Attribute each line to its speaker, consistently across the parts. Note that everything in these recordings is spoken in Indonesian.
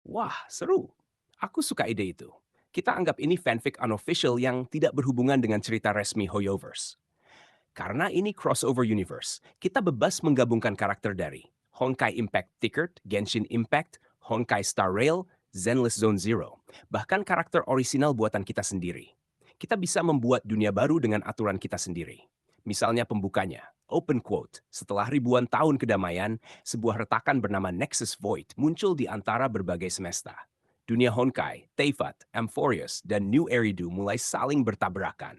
Speaker 1: Wah, seru. Aku suka ide itu. Kita anggap ini fanfic unofficial yang tidak berhubungan dengan cerita resmi Hoyoverse. Karena ini crossover universe, kita bebas menggabungkan karakter dari Honkai Impact Ticket, Genshin Impact, Honkai Star Rail, Zenless Zone Zero, bahkan karakter orisinal buatan kita sendiri. Kita bisa membuat dunia baru dengan aturan kita sendiri. Misalnya pembukanya, open quote, setelah ribuan tahun kedamaian, sebuah retakan bernama Nexus Void muncul di antara berbagai semesta. Dunia Honkai, Teifat, Amphorius, dan New Eridu mulai saling bertabrakan.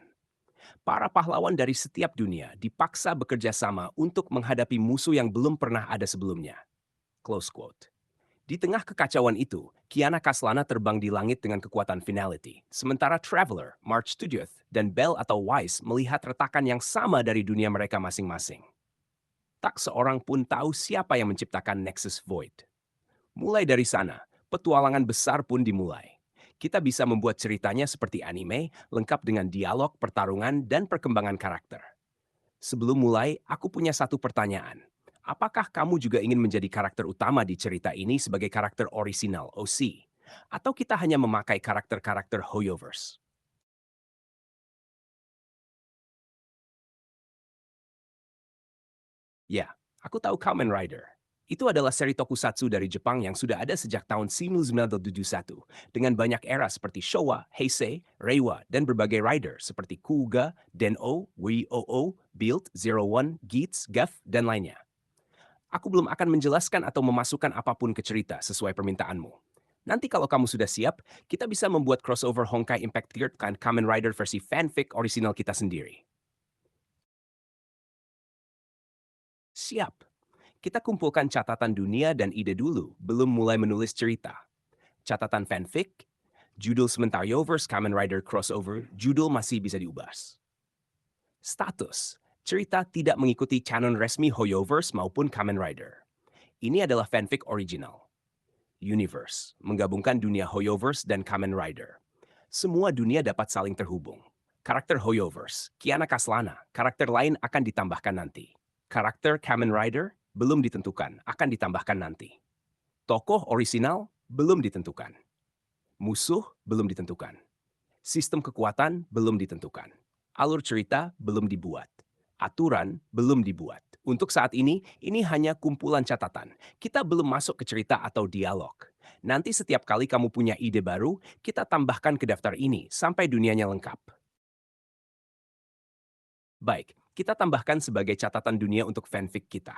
Speaker 1: Para pahlawan dari setiap dunia dipaksa bekerja sama untuk menghadapi musuh yang belum pernah ada sebelumnya. Close quote. Di tengah kekacauan itu, Kiana Kaslana terbang di langit dengan kekuatan finality. Sementara Traveler, March to Youth, dan Bell atau Wise melihat retakan yang sama dari dunia mereka masing-masing. Tak seorang pun tahu siapa yang menciptakan Nexus Void. Mulai dari sana, petualangan besar pun dimulai. Kita bisa membuat ceritanya seperti anime, lengkap dengan dialog, pertarungan, dan perkembangan karakter. Sebelum mulai, aku punya satu pertanyaan. Apakah kamu juga ingin menjadi karakter utama di cerita ini sebagai karakter orisinal OC? Atau kita hanya memakai karakter-karakter Hoyoverse? Ya, aku tahu Kamen Rider. Itu adalah seri tokusatsu dari Jepang yang sudah ada sejak tahun 1971 dengan banyak era seperti Showa, Heisei, Reiwa, dan berbagai rider seperti Kuuga, Den-O, Wii-Oh-Oh, Build, Zero One, Geats, Guff, dan lainnya. Aku belum akan menjelaskan atau memasukkan apapun ke cerita sesuai permintaanmu. Nanti kalau kamu sudah siap, kita bisa membuat crossover Honkai Impact Third Kamen Rider versi fanfic orisinal kita sendiri. Siap. Kita kumpulkan catatan dunia dan ide dulu, belum mulai menulis cerita. Catatan fanfic, judul sementara Yoverse Kamen Rider Crossover, judul masih bisa diubah. Status, cerita tidak mengikuti canon resmi Hoyoverse maupun Kamen Rider. Ini adalah fanfic original. Universe, menggabungkan dunia Hoyoverse dan Kamen Rider. Semua dunia dapat saling terhubung. Karakter Hoyoverse, Kiana Kaslana, karakter lain akan ditambahkan nanti. Karakter Kamen Rider belum ditentukan, akan ditambahkan nanti. Tokoh orisinal belum ditentukan. Musuh belum ditentukan. Sistem kekuatan belum ditentukan. Alur cerita belum dibuat. Aturan belum dibuat. Untuk saat ini hanya kumpulan catatan. Kita belum masuk ke cerita atau dialog. Nanti setiap kali kamu punya ide baru, kita tambahkan ke daftar ini sampai dunianya lengkap. Baik, kita tambahkan sebagai catatan dunia untuk fanfic kita.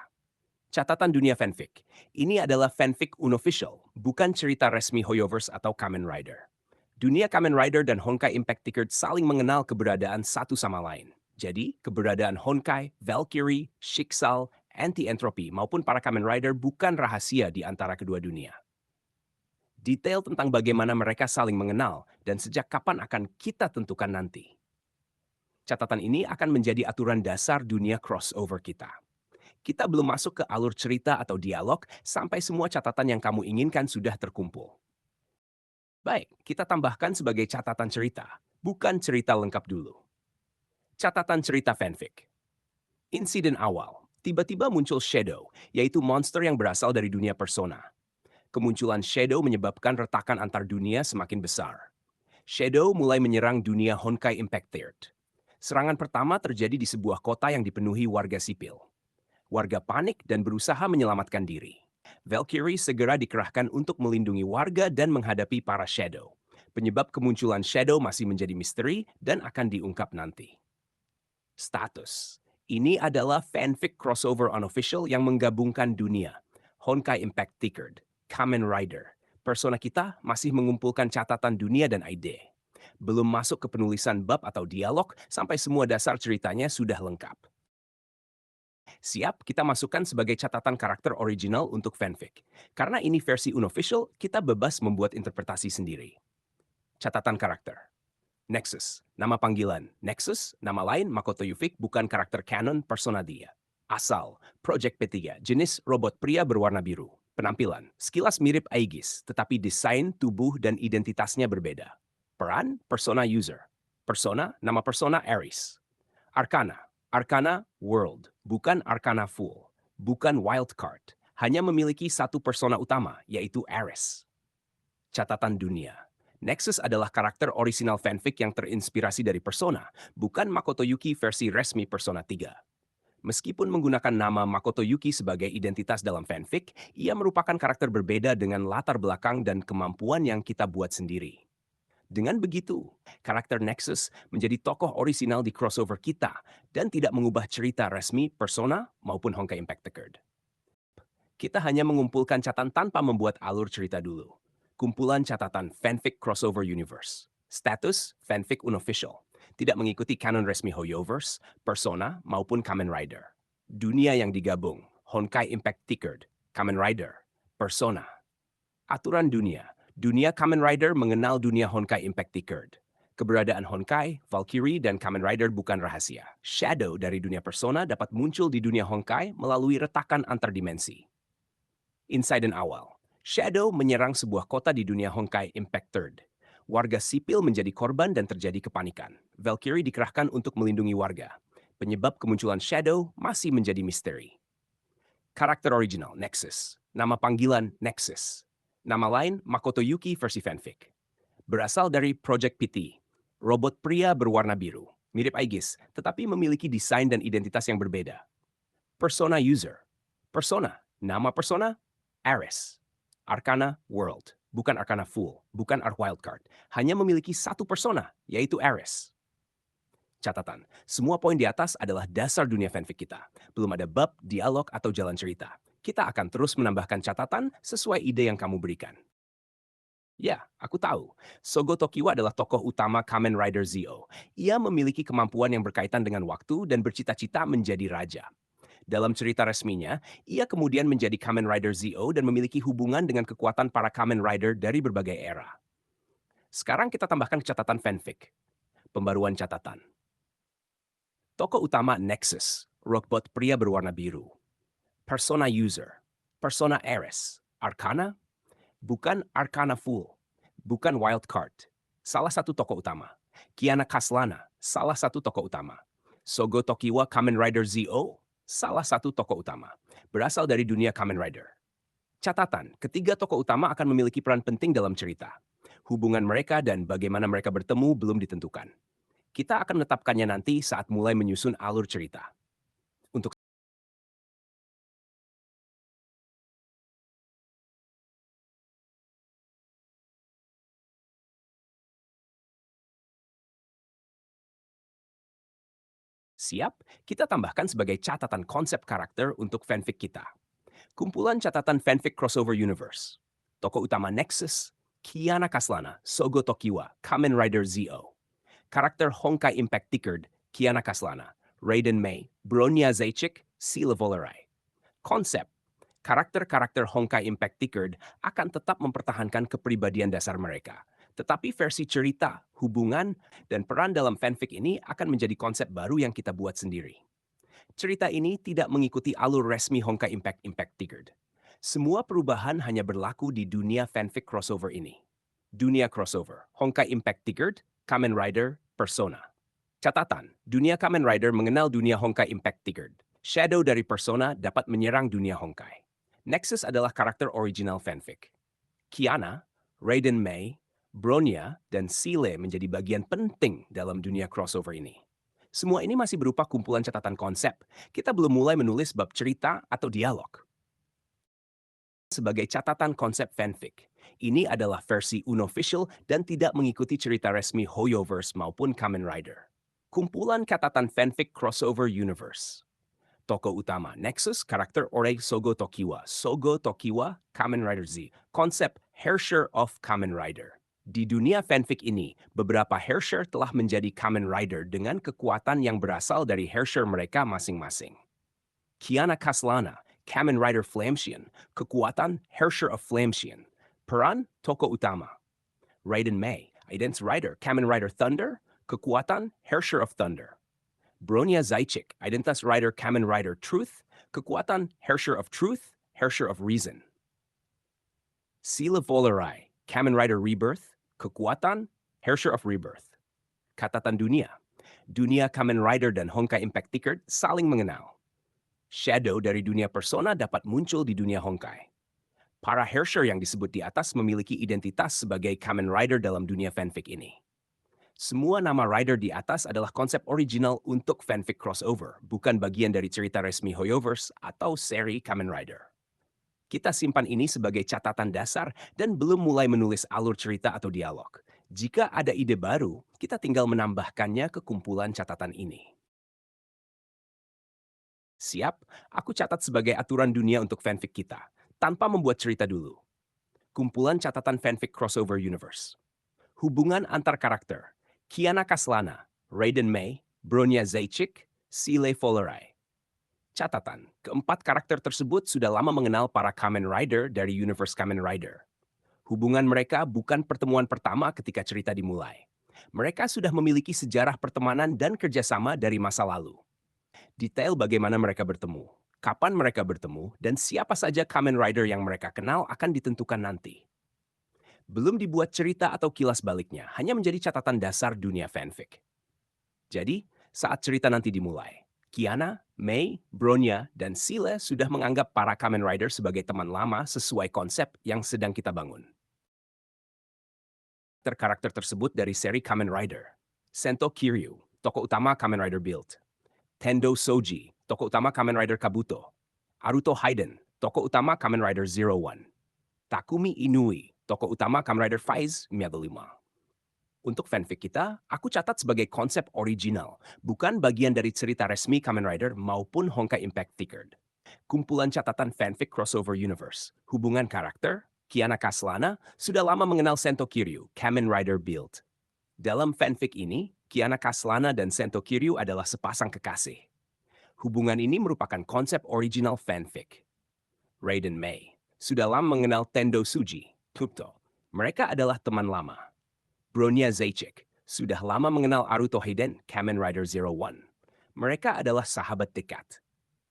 Speaker 1: Catatan dunia fanfic. Ini adalah fanfic unofficial, bukan cerita resmi Hoyoverse atau Kamen Rider. Dunia Kamen Rider dan Honkai Impact Ticket saling mengenal keberadaan satu sama lain. Jadi, keberadaan Honkai, Valkyrie, Shiksal, Anti-Entropy maupun para Kamen Rider bukan rahasia di antara kedua dunia. Detail tentang bagaimana mereka saling mengenal dan sejak kapan akan kita tentukan nanti. Catatan ini akan menjadi aturan dasar dunia crossover kita. Kita belum masuk ke alur cerita atau dialog sampai semua catatan yang kamu inginkan sudah terkumpul. Baik, kita tambahkan sebagai catatan cerita, bukan cerita lengkap dulu. Catatan cerita fanfic. Insiden awal. Tiba-tiba muncul Shadow, yaitu monster yang berasal dari dunia Persona. Kemunculan Shadow menyebabkan retakan antar dunia semakin besar. Shadow mulai menyerang dunia Honkai Impact Third. Serangan pertama terjadi di sebuah kota yang dipenuhi warga sipil. Warga panik dan berusaha menyelamatkan diri. Valkyrie segera dikerahkan untuk melindungi warga dan menghadapi para Shadow. Penyebab kemunculan Shadow masih menjadi misteri dan akan diungkap nanti. Status. Ini adalah fanfic crossover unofficial yang menggabungkan dunia. Honkai Impact Ticket, Kamen Rider. Persona kita masih mengumpulkan catatan dunia dan ide. Belum masuk ke penulisan bab atau dialog sampai semua dasar ceritanya sudah lengkap. Siap, kita masukkan sebagai catatan karakter original untuk fanfic. Karena ini versi unofficial, kita bebas membuat interpretasi sendiri. Catatan karakter. Nexus, nama panggilan. Nexus, nama lain Makoto Yufik bukan karakter canon persona dia. Asal, Project P3, jenis robot pria berwarna biru. Penampilan, sekilas mirip Aegis, tetapi desain, tubuh, dan identitasnya berbeda. Peran, persona user. Persona, nama persona Ares. Arcana. Arcana World, bukan Arcana Full, bukan Wildcard. Hanya memiliki satu persona utama, yaitu Ares. Catatan dunia. Nexus adalah karakter orisinal fanfic yang terinspirasi dari Persona, bukan Makoto Yuki versi resmi Persona 3. Meskipun menggunakan nama Makoto Yuki sebagai identitas dalam fanfic, ia merupakan karakter berbeda dengan latar belakang dan kemampuan yang kita buat sendiri. Dengan begitu, karakter Nexus menjadi tokoh orisinal di crossover kita dan tidak mengubah cerita resmi Persona maupun Honkai Impact The Third. Kita hanya mengumpulkan catatan tanpa membuat alur cerita dulu. Kumpulan catatan Fanfic Crossover Universe. Status Fanfic Unofficial. Tidak mengikuti kanon resmi Hoyoverse, Persona, maupun Kamen Rider. Dunia yang digabung. Honkai Impact Third, Kamen Rider, Persona. Aturan dunia. Dunia Kamen Rider mengenal dunia Honkai Impact Third. Keberadaan Honkai, Valkyrie, dan Kamen Rider bukan rahasia. Shadow dari dunia Persona dapat muncul di dunia Honkai melalui retakan antar dimensi. Insiden awal. Shadow menyerang sebuah kota di dunia Honkai Impact Third. Warga sipil menjadi korban dan terjadi kepanikan. Valkyrie dikerahkan untuk melindungi warga. Penyebab kemunculan Shadow masih menjadi misteri. Karakter original, Nexus. Nama panggilan, Nexus. Nama lain, Makoto Yuki versi fanfic. Berasal dari Project PT, robot pria berwarna biru. Mirip Aegis, tetapi memiliki desain dan identitas yang berbeda. Persona user. Persona. Nama persona, Ares. Arcana World, bukan Arcana Full, bukan Arc Wildcard. Hanya memiliki satu persona, yaitu Ares. Catatan, semua poin di atas adalah dasar dunia fanfic kita. Belum ada bab, dialog, atau jalan cerita. Kita akan terus menambahkan catatan sesuai ide yang kamu berikan. Ya, aku tahu. Sogo Tokiwa adalah tokoh utama Kamen Rider Zio. Ia memiliki kemampuan yang berkaitan dengan waktu dan bercita-cita menjadi raja. Dalam cerita resminya, ia kemudian menjadi Kamen Rider Zio dan memiliki hubungan dengan kekuatan para Kamen Rider dari berbagai era. Sekarang kita tambahkan catatan fanfic. Pembaruan catatan. Tokoh utama Nexus, robot pria berwarna biru. Persona user, Persona Ares. Arcana, bukan Arcana Full, bukan Wildcard. Salah satu tokoh utama. Kiana Kaslana, salah satu tokoh utama. Sogo Tokiwa Kamen Rider Zio, salah satu tokoh utama. Berasal dari dunia Kamen Rider. Catatan, ketiga tokoh utama akan memiliki peran penting dalam cerita. Hubungan mereka dan bagaimana mereka bertemu belum ditentukan. Kita akan menetapkannya nanti saat mulai menyusun alur cerita. Untuk siap, kita tambahkan sebagai catatan konsep karakter untuk fanfic kita. Kumpulan catatan fanfic crossover universe. Tokoh utama Nexus, Kiana Kaslana, Sogo Tokiwa, Kamen Rider Zio. Karakter Honkai Impact Third, Kiana Kaslana, Raiden Mei, Bronya Zaichik, Sila Volarai. Konsep, karakter-karakter Honkai Impact Third akan tetap mempertahankan kepribadian dasar mereka. Tetapi versi cerita, hubungan, dan peran dalam fanfic ini akan menjadi konsep baru yang kita buat sendiri. Cerita ini tidak mengikuti alur resmi Honkai Impact Third. Semua perubahan hanya berlaku di dunia fanfic crossover ini. Dunia crossover, Honkai Impact Third, Kamen Rider, Persona. Catatan, dunia Kamen Rider mengenal dunia Honkai Impact Third. Shadow dari Persona dapat menyerang dunia Honkai. Nexus adalah karakter original fanfic. Kiana, Raiden Mei, Bronya, dan Sile menjadi bagian penting dalam dunia crossover ini. Semua ini masih berupa kumpulan catatan konsep. Kita belum mulai menulis bab cerita atau dialog. Sebagai catatan konsep fanfic, ini adalah versi unofficial dan tidak mengikuti cerita resmi Hoyoverse maupun Kamen Rider. Kumpulan catatan fanfic crossover universe. Tokoh utama Nexus, karakter Orei Sogo Tokiwa, Kamen Rider Z. Konsep Herrscher of Kamen Rider. Di dunia fanfic ini, beberapa Herrscher telah menjadi Kamen Rider dengan kekuatan yang berasal dari Herrscher mereka masing-masing. Kiana Kaslana, Kamen Rider Flameshian, kekuatan Herrscher of Flameshian. Peran tokoh utama. Raiden Mei, Identity Rider, Kamen Rider Thunder, kekuatan Herrscher of Thunder. Bronya Zaichik, Identitas Rider Kamen Rider Truth, kekuatan Herrscher of Truth, Herrscher of Reason. Sila Volarai, Kamen Rider Rebirth, kekuatan Herrscher of Rebirth. Catatan dunia. Dunia Kamen Rider dan Honkai Impact Third saling mengenal. Shadow dari dunia Persona dapat muncul di dunia Honkai. Para Hersher yang disebut di atas memiliki identitas sebagai Kamen Rider dalam dunia fanfic ini. Semua nama rider di atas adalah konsep original untuk fanfic crossover, bukan bagian dari cerita resmi Hoyoverse atau seri Kamen Rider. Kita simpan ini sebagai catatan dasar dan belum mulai menulis alur cerita atau dialog. Jika ada ide baru, kita tinggal menambahkannya ke kumpulan catatan ini. Siap, aku catat sebagai aturan dunia untuk fanfic kita, tanpa membuat cerita dulu. Kumpulan catatan fanfic crossover universe. Hubungan antar karakter. Kiana Kaslana, Raiden May, Bronya Zaychik, Sile Folerai. Catatan, keempat karakter tersebut sudah lama mengenal para Kamen Rider dari universe Kamen Rider. Hubungan mereka bukan pertemuan pertama ketika cerita dimulai. Mereka sudah memiliki sejarah pertemanan dan kerjasama dari masa lalu. Detail bagaimana mereka bertemu, kapan mereka bertemu, dan siapa saja Kamen Rider yang mereka kenal akan ditentukan nanti. Belum dibuat cerita atau kilas baliknya, hanya menjadi catatan dasar dunia fanfic. Jadi, saat cerita nanti dimulai, Kiana, Mei, Bronya, dan Sile sudah menganggap para Kamen Rider sebagai teman lama sesuai konsep yang sedang kita bangun. Karakter tersebut dari seri Kamen Rider. Sento Kiryu, tokoh utama Kamen Rider Build. Tendo Soji, tokoh utama Kamen Rider Kabuto. Aruto Hayden, tokoh utama Kamen Rider Zero One. Takumi Inui, tokoh utama Kamen Rider Faiz Miaga 5. Untuk fanfic kita, aku catat sebagai konsep original, bukan bagian dari cerita resmi Kamen Rider maupun Honkai Impact Thickered. Kumpulan catatan fanfic crossover universe, hubungan karakter, Kiana Kaslana sudah lama mengenal Sento Kiryu, Kamen Rider Build. Dalam fanfic ini, Kiana Kaslana dan Sento Kiryu adalah sepasang kekasih. Hubungan ini merupakan konsep original fanfic. Raiden May sudah lama mengenal Tendo Suji, Tupto. Mereka adalah teman lama. Bronya Zaychik sudah lama mengenal Aruto Hayden, Kamen Rider Zero One. Mereka adalah sahabat dekat.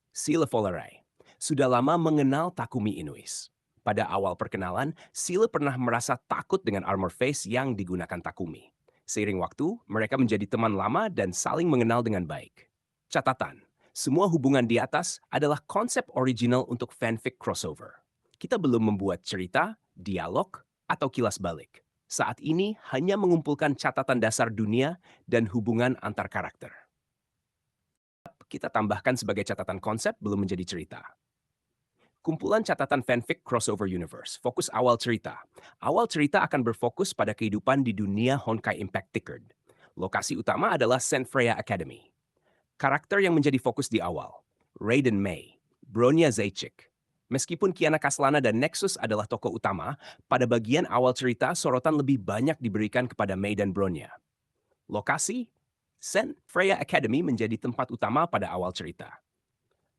Speaker 1: Sile Folerai sudah lama mengenal Takumi Inuis. Pada awal perkenalan, Sile pernah merasa takut dengan armor face yang digunakan Takumi. Seiring waktu, mereka menjadi teman lama dan saling mengenal dengan baik. Catatan, semua hubungan di atas adalah konsep original untuk fanfic crossover. Kita belum membuat cerita, dialog, atau kilas balik. Saat ini hanya mengumpulkan catatan dasar dunia dan hubungan antar karakter. Kita tambahkan sebagai catatan konsep belum menjadi cerita. Kumpulan catatan fanfic crossover universe. Fokus awal cerita. Awal cerita akan berfokus pada kehidupan di dunia Honkai Impact Thickered. Lokasi utama adalah Saint Freya Academy. Karakter yang menjadi fokus di awal. Raiden May, Bronya Zaychik. Meskipun Kiana Kaslana dan Nexus adalah tokoh utama, pada bagian awal cerita sorotan lebih banyak diberikan kepada May dan Bronya. Lokasi, Saint Freya Academy menjadi tempat utama pada awal cerita.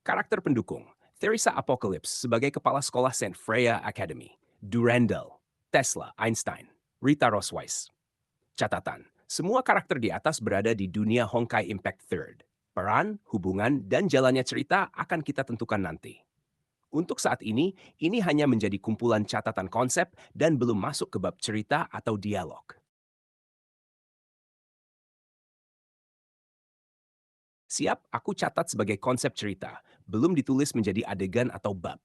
Speaker 1: Karakter pendukung, Theresa Apocalypse sebagai kepala sekolah Saint Freya Academy. Durandal, Tesla, Einstein, Rita Rosweiss. Catatan, semua karakter di atas berada di dunia Honkai Impact Third. Peran, hubungan, dan jalannya cerita akan kita tentukan nanti. Untuk saat ini hanya menjadi kumpulan catatan konsep dan belum masuk ke bab cerita atau dialog. Siap, aku catat sebagai konsep cerita, belum ditulis menjadi adegan atau bab.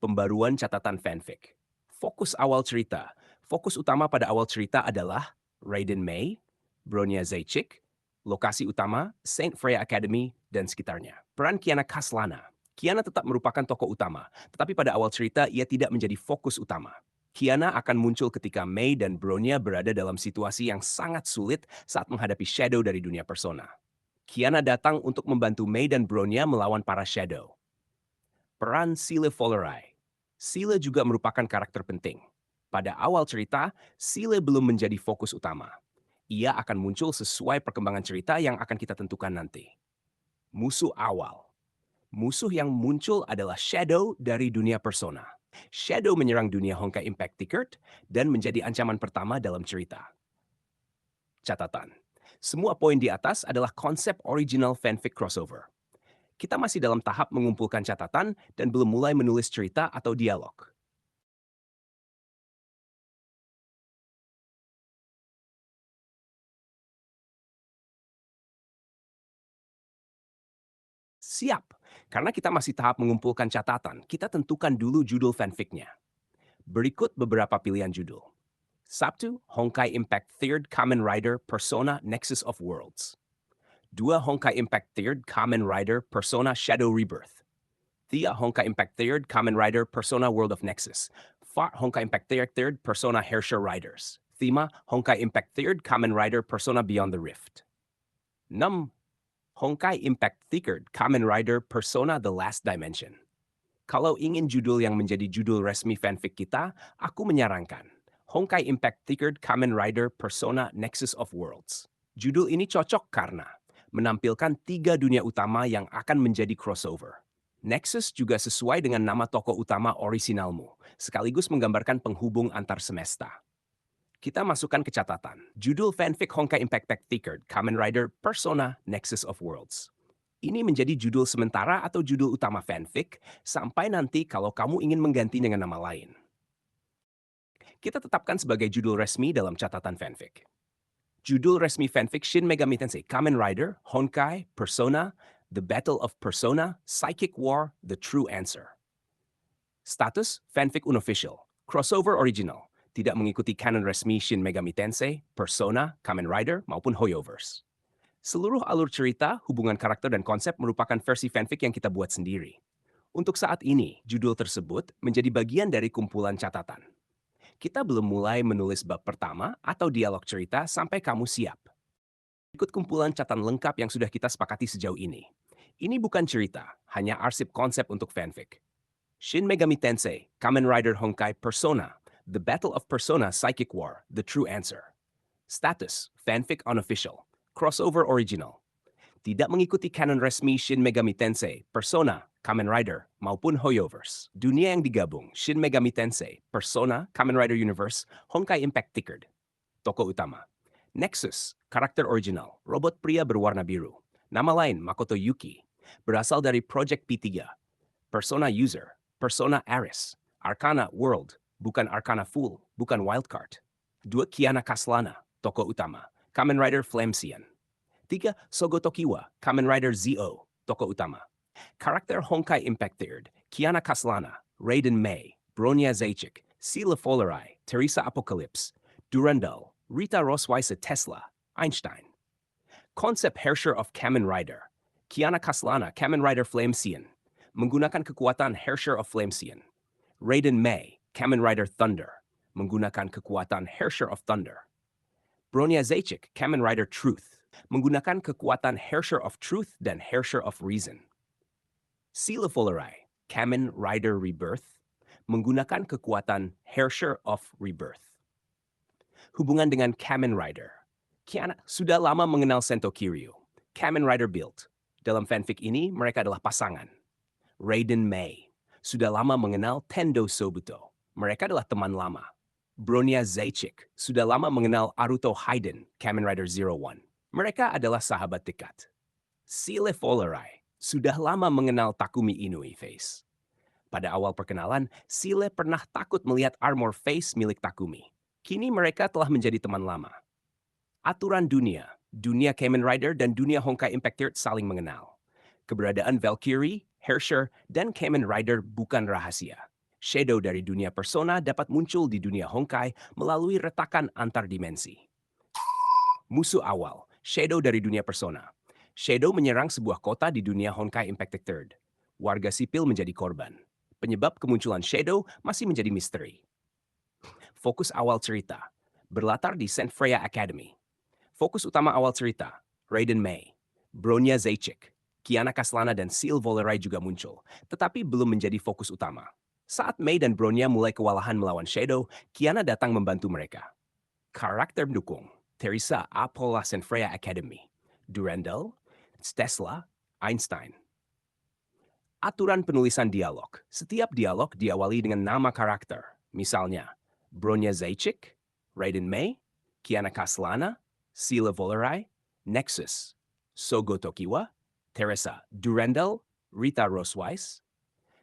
Speaker 1: Pembaruan catatan fanfic. Fokus awal cerita. Fokus utama pada awal cerita adalah Raiden May, Bronya Zaychik, lokasi utama Saint Freya Academy, dan sekitarnya. Peran Kiana Kaslana. Kiana tetap merupakan tokoh utama, tetapi pada awal cerita ia tidak menjadi fokus utama. Kiana akan muncul ketika May dan Bronya berada dalam situasi yang sangat sulit saat menghadapi Shadow dari dunia persona. Kiana datang untuk membantu May dan Bronya melawan para Shadow. Peran Sile Folerai. Sile juga merupakan karakter penting. Pada awal cerita, Sile belum menjadi fokus utama. Ia akan muncul sesuai perkembangan cerita yang akan kita tentukan nanti. Musuh awal. Musuh yang muncul adalah Shadow dari dunia persona. Shadow menyerang dunia Honkai Impact Thickered dan menjadi ancaman pertama dalam cerita. Catatan. Semua poin di atas adalah konsep original fanfic crossover. Kita masih dalam tahap mengumpulkan catatan dan belum mulai menulis cerita atau dialog. Siap, karena kita masih tahap mengumpulkan catatan, kita tentukan dulu judul fanficnya. Berikut beberapa pilihan judul. Sabtu, Honkai Impact 3rd Kamen Rider Persona Nexus of Worlds. 2. Honkai Impact 3rd Kamen Rider Persona Shadow Rebirth. 3. Honkai Impact 3rd Kamen Rider Persona World of Nexus. 4. Honkai Impact 3rd Persona Herrscher Riders. 5. Honkai Impact 3rd Kamen Rider Persona Beyond the Rift. 6. Honkai Impact 3rd Kamen Rider Persona The Last Dimension. Kalau ingin judul yang menjadi judul resmi fanfic kita, aku menyarankan Honkai Impact 3rd Kamen Rider Persona Nexus of Worlds. Judul ini cocok karena menampilkan 3 dunia utama yang akan menjadi crossover. Nexus juga sesuai dengan nama tokoh utama orisinalmu, sekaligus menggambarkan penghubung antar semesta. Kita masukkan ke catatan. Judul fanfic Honkai Impact 3rd Kamen Rider Persona Nexus of Worlds. Ini menjadi judul sementara atau judul utama fanfic sampai nanti kalau kamu ingin mengganti dengan nama lain. Kita tetapkan sebagai judul resmi dalam catatan fanfic. Judul resmi fanfic Shin Megami Tensei Kamen Rider Honkai Persona The Battle of Persona Psychic War The True Answer. Status fanfic unofficial, crossover original, tidak mengikuti canon resmi Shin Megami Tensei, Persona, Kamen Rider maupun Hoyoverse. Seluruh alur cerita, hubungan karakter, dan konsep merupakan versi fanfic yang kita buat sendiri. Untuk saat ini, judul tersebut menjadi bagian dari kumpulan catatan. Kita belum mulai menulis bab pertama atau dialog cerita sampai kamu siap. Ikut kumpulan catatan lengkap yang sudah kita sepakati sejauh ini. Ini bukan cerita, hanya arsip konsep untuk fanfic. Shin Megami Tensei, Kamen Rider Honkai Persona, The Battle of Persona Psychic War, The True Answer. Status, fanfic unofficial. Crossover original. Tidak mengikuti canon resmi Shin Megami Tensei, Persona, Kamen Rider, maupun Hoyoverse. Dunia yang digabung, Shin Megami Tensei, Persona, Kamen Rider Universe, Honkai Impact 3rd. Tokoh utama. Nexus, karakter original, robot pria berwarna biru. Nama lain Makoto Yuki. Berasal dari Project P3. Persona User, Persona Aris. Arcana World, bukan Arcana Full, bukan Wildcard. 2. Kiana Kaslana, tokoh utama. Kamen Rider Flamesian. 3. Sogo Tokiwa, Kamen Rider ZO, tokoh utama. Karakter Honkai Impact 3rd, Kiana Kaslana, Raiden Mei, Bronya Zajic, Sila Folarai, Teresa Apocalypse, Durandal, Rita Rosweise Tesla, Einstein. Konsep Herrscher of Kamen Rider, Kiana Kaslana, Kamen Rider Flamesian, menggunakan kekuatan Herrscher of Flamesian. Raiden Mei, Kamen Rider Thunder, menggunakan kekuatan Herrscher of Thunder. Bronya Zajic, Kamen Rider Truth, menggunakan kekuatan Herrscher of Truth dan Herrscher of Reason. Sila Folarai, Kamen Rider Rebirth, menggunakan kekuatan Herrscher of Rebirth. Hubungan dengan Kamen Rider. Kiana sudah lama mengenal Sento Kiryu, Kamen Rider Build. Dalam fanfic ini, mereka adalah pasangan. Raiden Mei, sudah lama mengenal Tendo Sobuto. Mereka adalah teman lama. Bronya Zajic, sudah lama mengenal Aruto Haiden, Kamen Rider 01. Mereka adalah sahabat dekat. Sile Folarai, sudah lama mengenal Takumi Inui Face. Pada awal perkenalan, Sile pernah takut melihat armor face milik Takumi. Kini mereka telah menjadi teman lama. Aturan dunia, dunia Kamen Rider dan dunia Honkai Impact 3rd saling mengenal. Keberadaan Valkyrie, Herrscher, dan Kamen Rider bukan rahasia. Shadow dari dunia Persona dapat muncul di dunia Honkai melalui retakan antar dimensi. Musuh awal, Shadow dari dunia Persona. Shadow menyerang sebuah kota di dunia Honkai Impact 3rd. Warga sipil menjadi korban. Penyebab kemunculan Shadow masih menjadi misteri. Fokus awal cerita, berlatar di Saint Freya Academy. Fokus utama awal cerita, Raiden Mei, Bronya Zajic, Kiana Kaslana dan Sil Volerai juga muncul, tetapi belum menjadi fokus utama. Saat Mei dan Bronya mulai kewalahan melawan Shadow, Kiana datang membantu mereka. Karakter pendukung, Teresa Apola Saint Freya Academy, Durandal, Tesla, Einstein. Aturan penulisan dialog. Setiap dialog diawali dengan nama karakter. Misalnya, Bronya Zajic, Raiden Mei, Kiana Kaslana, Sila Volerai, Nexus, Sogo Tokiwa, Teresa Durandal, Rita Rosweise.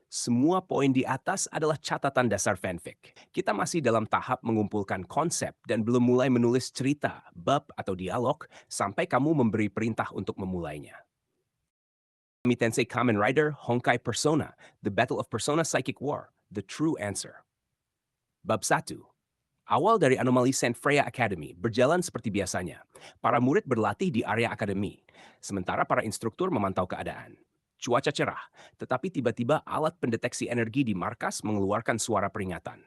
Speaker 1: Semua poin di atas adalah catatan dasar fanfic. Kita masih dalam tahap mengumpulkan konsep dan belum mulai menulis cerita, bab, atau dialog sampai kamu memberi perintah untuk memulainya. Megami Tensei Kamen Rider Honkai Persona, The Battle of Persona Psychic War, The True Answer. Bab 1. Awal dari anomali Saint Freya Academy berjalan seperti biasanya. Para murid berlatih di area akademi, sementara para instruktur memantau keadaan. Cuaca cerah, tetapi tiba-tiba alat pendeteksi energi di markas mengeluarkan suara peringatan.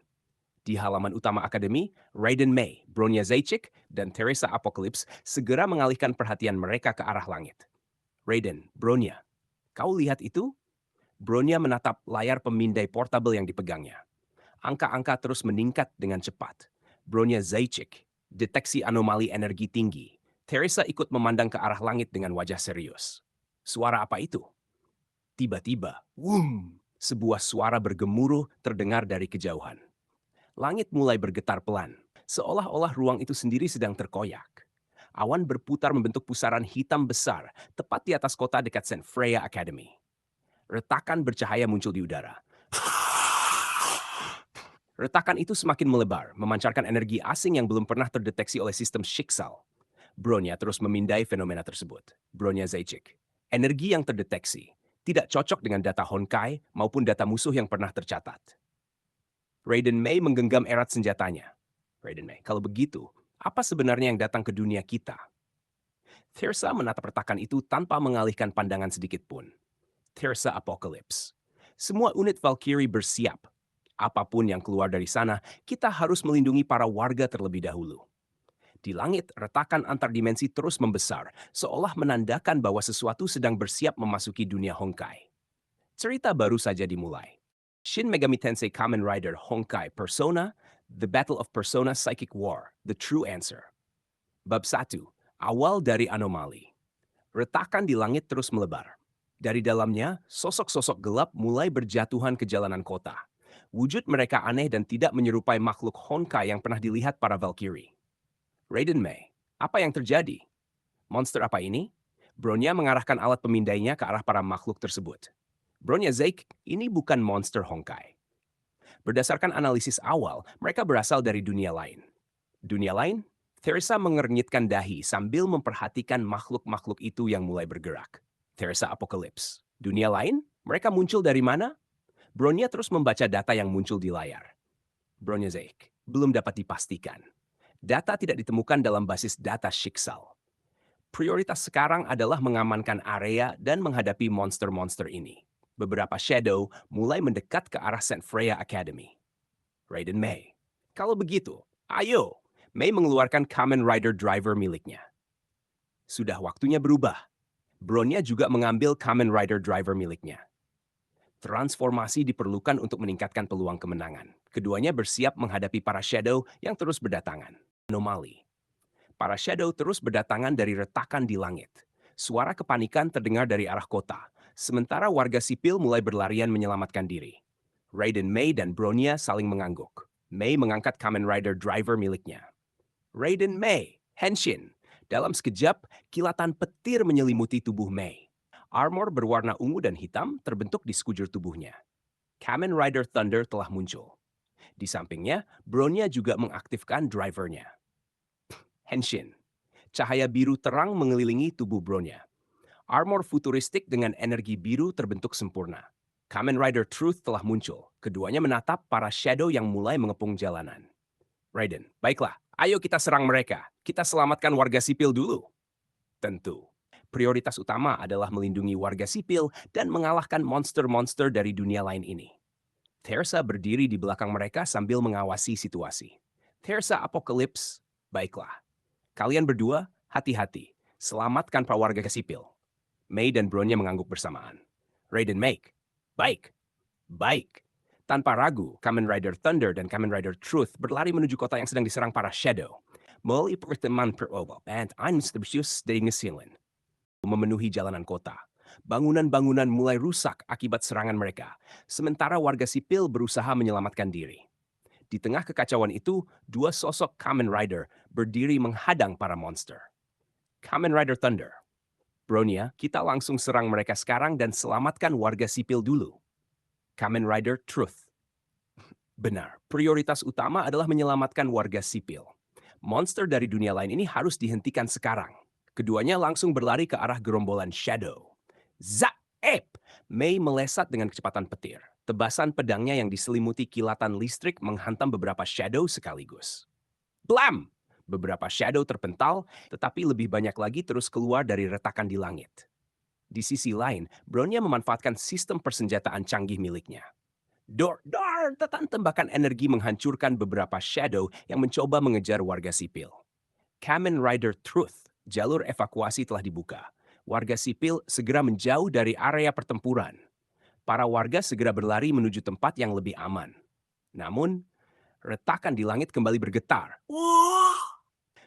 Speaker 1: Di halaman utama akademi, Raiden May, Bronya Zajic, dan Teresa Apocalypse segera mengalihkan perhatian mereka ke arah langit. Raiden, Bronya, kau lihat itu? Bronya menatap layar pemindai portable yang dipegangnya. Angka-angka terus meningkat dengan cepat. Bronya Zajic, deteksi anomali energi tinggi. Teresa ikut memandang ke arah langit dengan wajah serius. Suara apa itu? Tiba-tiba, wum, sebuah suara bergemuruh terdengar dari kejauhan. Langit mulai bergetar pelan, seolah-olah ruang itu sendiri sedang terkoyak. Awan berputar membentuk pusaran hitam besar tepat di atas kota dekat Saint Freya Academy. Retakan bercahaya muncul di udara. Retakan itu semakin melebar, memancarkan energi asing yang belum pernah terdeteksi oleh sistem Shiksal. Bronya terus memindai fenomena tersebut. Bronya Zajic. Energi yang terdeteksi tidak cocok dengan data Honkai maupun data musuh yang pernah tercatat. Raiden May menggenggam erat senjatanya. Raiden May, kalau begitu, apa sebenarnya yang datang ke dunia kita? Thirsa menatap retakan itu tanpa mengalihkan pandangan sedikit pun. Thirsa Apocalypse. Semua unit Valkyrie bersiap. Apapun yang keluar dari sana, kita harus melindungi para warga terlebih dahulu. Di langit, retakan antar dimensi terus membesar, seolah menandakan bahwa sesuatu sedang bersiap memasuki dunia Honkai. Cerita baru saja dimulai. Shin Megami Tensei Kamen Rider Honkai Persona, The Battle of Persona Psychic War, The True Answer. Bab 1. Awal dari anomali. Retakan di langit terus melebar. Dari dalamnya, sosok-sosok gelap mulai berjatuhan ke jalanan kota. Wujud mereka aneh dan tidak menyerupai makhluk Honkai yang pernah dilihat para Valkyrie. Raiden May, apa yang terjadi? Monster apa ini? Bronya mengarahkan alat pemindainya ke arah para makhluk tersebut. Bronya Zajic, ini bukan monster Honkai. Berdasarkan analisis awal, mereka berasal dari dunia lain. Dunia lain? Teresa mengernyitkan dahi sambil memperhatikan makhluk-makhluk itu yang mulai bergerak. Teresa Apocalypse. Dunia lain? Mereka muncul dari mana? Bronya terus membaca data yang muncul di layar. Bronya Zajic, belum dapat dipastikan. Data tidak ditemukan dalam basis data Shiksal. Prioritas sekarang adalah mengamankan area dan menghadapi monster-monster ini. Beberapa shadow mulai mendekat ke arah Saint Freya Academy. Raiden May. Kalau begitu, ayo. May mengeluarkan Kamen Rider Driver miliknya. Sudah waktunya berubah. Bronya juga mengambil Kamen Rider Driver miliknya. Transformasi diperlukan untuk meningkatkan peluang kemenangan. Keduanya bersiap menghadapi para shadow yang terus berdatangan. Anomali. Para shadow terus berdatangan dari retakan di langit. Suara kepanikan terdengar dari arah kota, sementara warga sipil mulai berlarian menyelamatkan diri. Raiden May dan Bronya saling mengangguk. May mengangkat Kamen Rider Driver miliknya. Raiden May, Henshin. Dalam sekejap, kilatan petir menyelimuti tubuh May. Armor berwarna ungu dan hitam terbentuk di sekujur tubuhnya. Kamen Rider Thunder telah muncul. Di sampingnya, Bronya juga mengaktifkan drivernya. Henshin. Cahaya biru terang mengelilingi tubuh Bronya. Armor futuristik dengan energi biru terbentuk sempurna. Kamen Rider Truth telah muncul. Keduanya menatap para shadow yang mulai mengepung jalanan. Raiden, baiklah, ayo kita serang mereka. Kita selamatkan warga sipil dulu. Tentu. Prioritas utama adalah melindungi warga sipil dan mengalahkan monster-monster dari dunia lain ini. Teresa berdiri di belakang mereka sambil mengawasi situasi. Teresa Apocalypse, baiklah. Kalian berdua, hati-hati. Selamatkan para warga sipil. May dan Bronya mengangguk bersamaan. Raiden Make, baik. Baik. Tanpa ragu, Kamen Rider Thunder dan Kamen Rider Truth berlari menuju kota yang sedang diserang para Shadow. Melalui pertemuan perobal and Einstebsius dari Ngesilin. Memenuhi jalanan kota. Bangunan-bangunan mulai rusak akibat serangan mereka, sementara warga sipil berusaha menyelamatkan diri. Di tengah kekacauan itu, dua sosok Kamen Rider berdiri menghadang para monster. Kamen Rider Thunder. Bronya, kita langsung serang mereka sekarang dan selamatkan warga sipil dulu. Kamen Rider Truth. Benar, prioritas utama adalah menyelamatkan warga sipil. Monster dari dunia lain ini harus dihentikan sekarang. Keduanya langsung berlari ke arah gerombolan Shadow. Zaep! May melesat dengan kecepatan petir. Tebasan pedangnya yang diselimuti kilatan listrik menghantam beberapa shadow sekaligus. Blam! Beberapa shadow terpental, tetapi lebih banyak lagi terus keluar dari retakan di langit. Di sisi lain, Bronya memanfaatkan sistem persenjataan canggih miliknya. Tetan tembakan energi menghancurkan beberapa shadow yang mencoba mengejar warga sipil. Kamen Rider Truth, jalur evakuasi telah dibuka. Warga sipil segera menjauh dari area pertempuran. Para warga segera berlari menuju tempat yang lebih aman. Namun, retakan di langit kembali bergetar.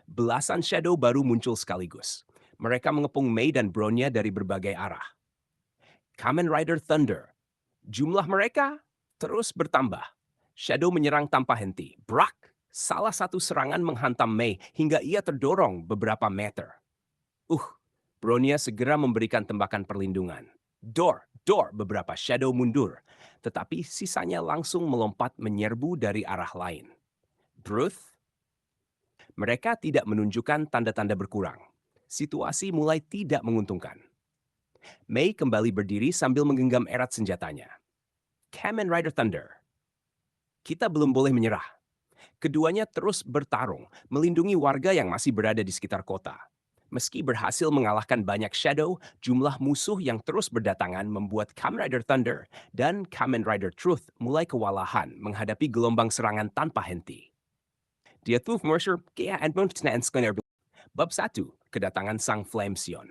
Speaker 1: Belasan shadow baru muncul sekaligus. Mereka mengepung Mei dan Bronya dari berbagai arah. Kamen Rider Thunder. Jumlah mereka terus bertambah. Shadow menyerang tanpa henti. Brak! Salah satu serangan menghantam Mei hingga ia terdorong beberapa meter. Bronya segera memberikan tembakan perlindungan. Beberapa shadow mundur. Tetapi sisanya langsung melompat menyerbu dari arah lain. Truth? Mereka tidak menunjukkan tanda-tanda berkurang. Situasi mulai tidak menguntungkan. Mei kembali berdiri sambil menggenggam erat senjatanya. Kamen Rider Thunder. Kita belum boleh menyerah. Keduanya terus bertarung, melindungi warga yang masih berada di sekitar kota. Meski berhasil mengalahkan banyak shadow, jumlah musuh yang terus berdatangan membuat Kamen Rider Thunder dan Kamen Rider Truth mulai kewalahan menghadapi gelombang serangan tanpa henti. Dia tuh Mercer kaya Bab 1, kedatangan Sang Flamesion.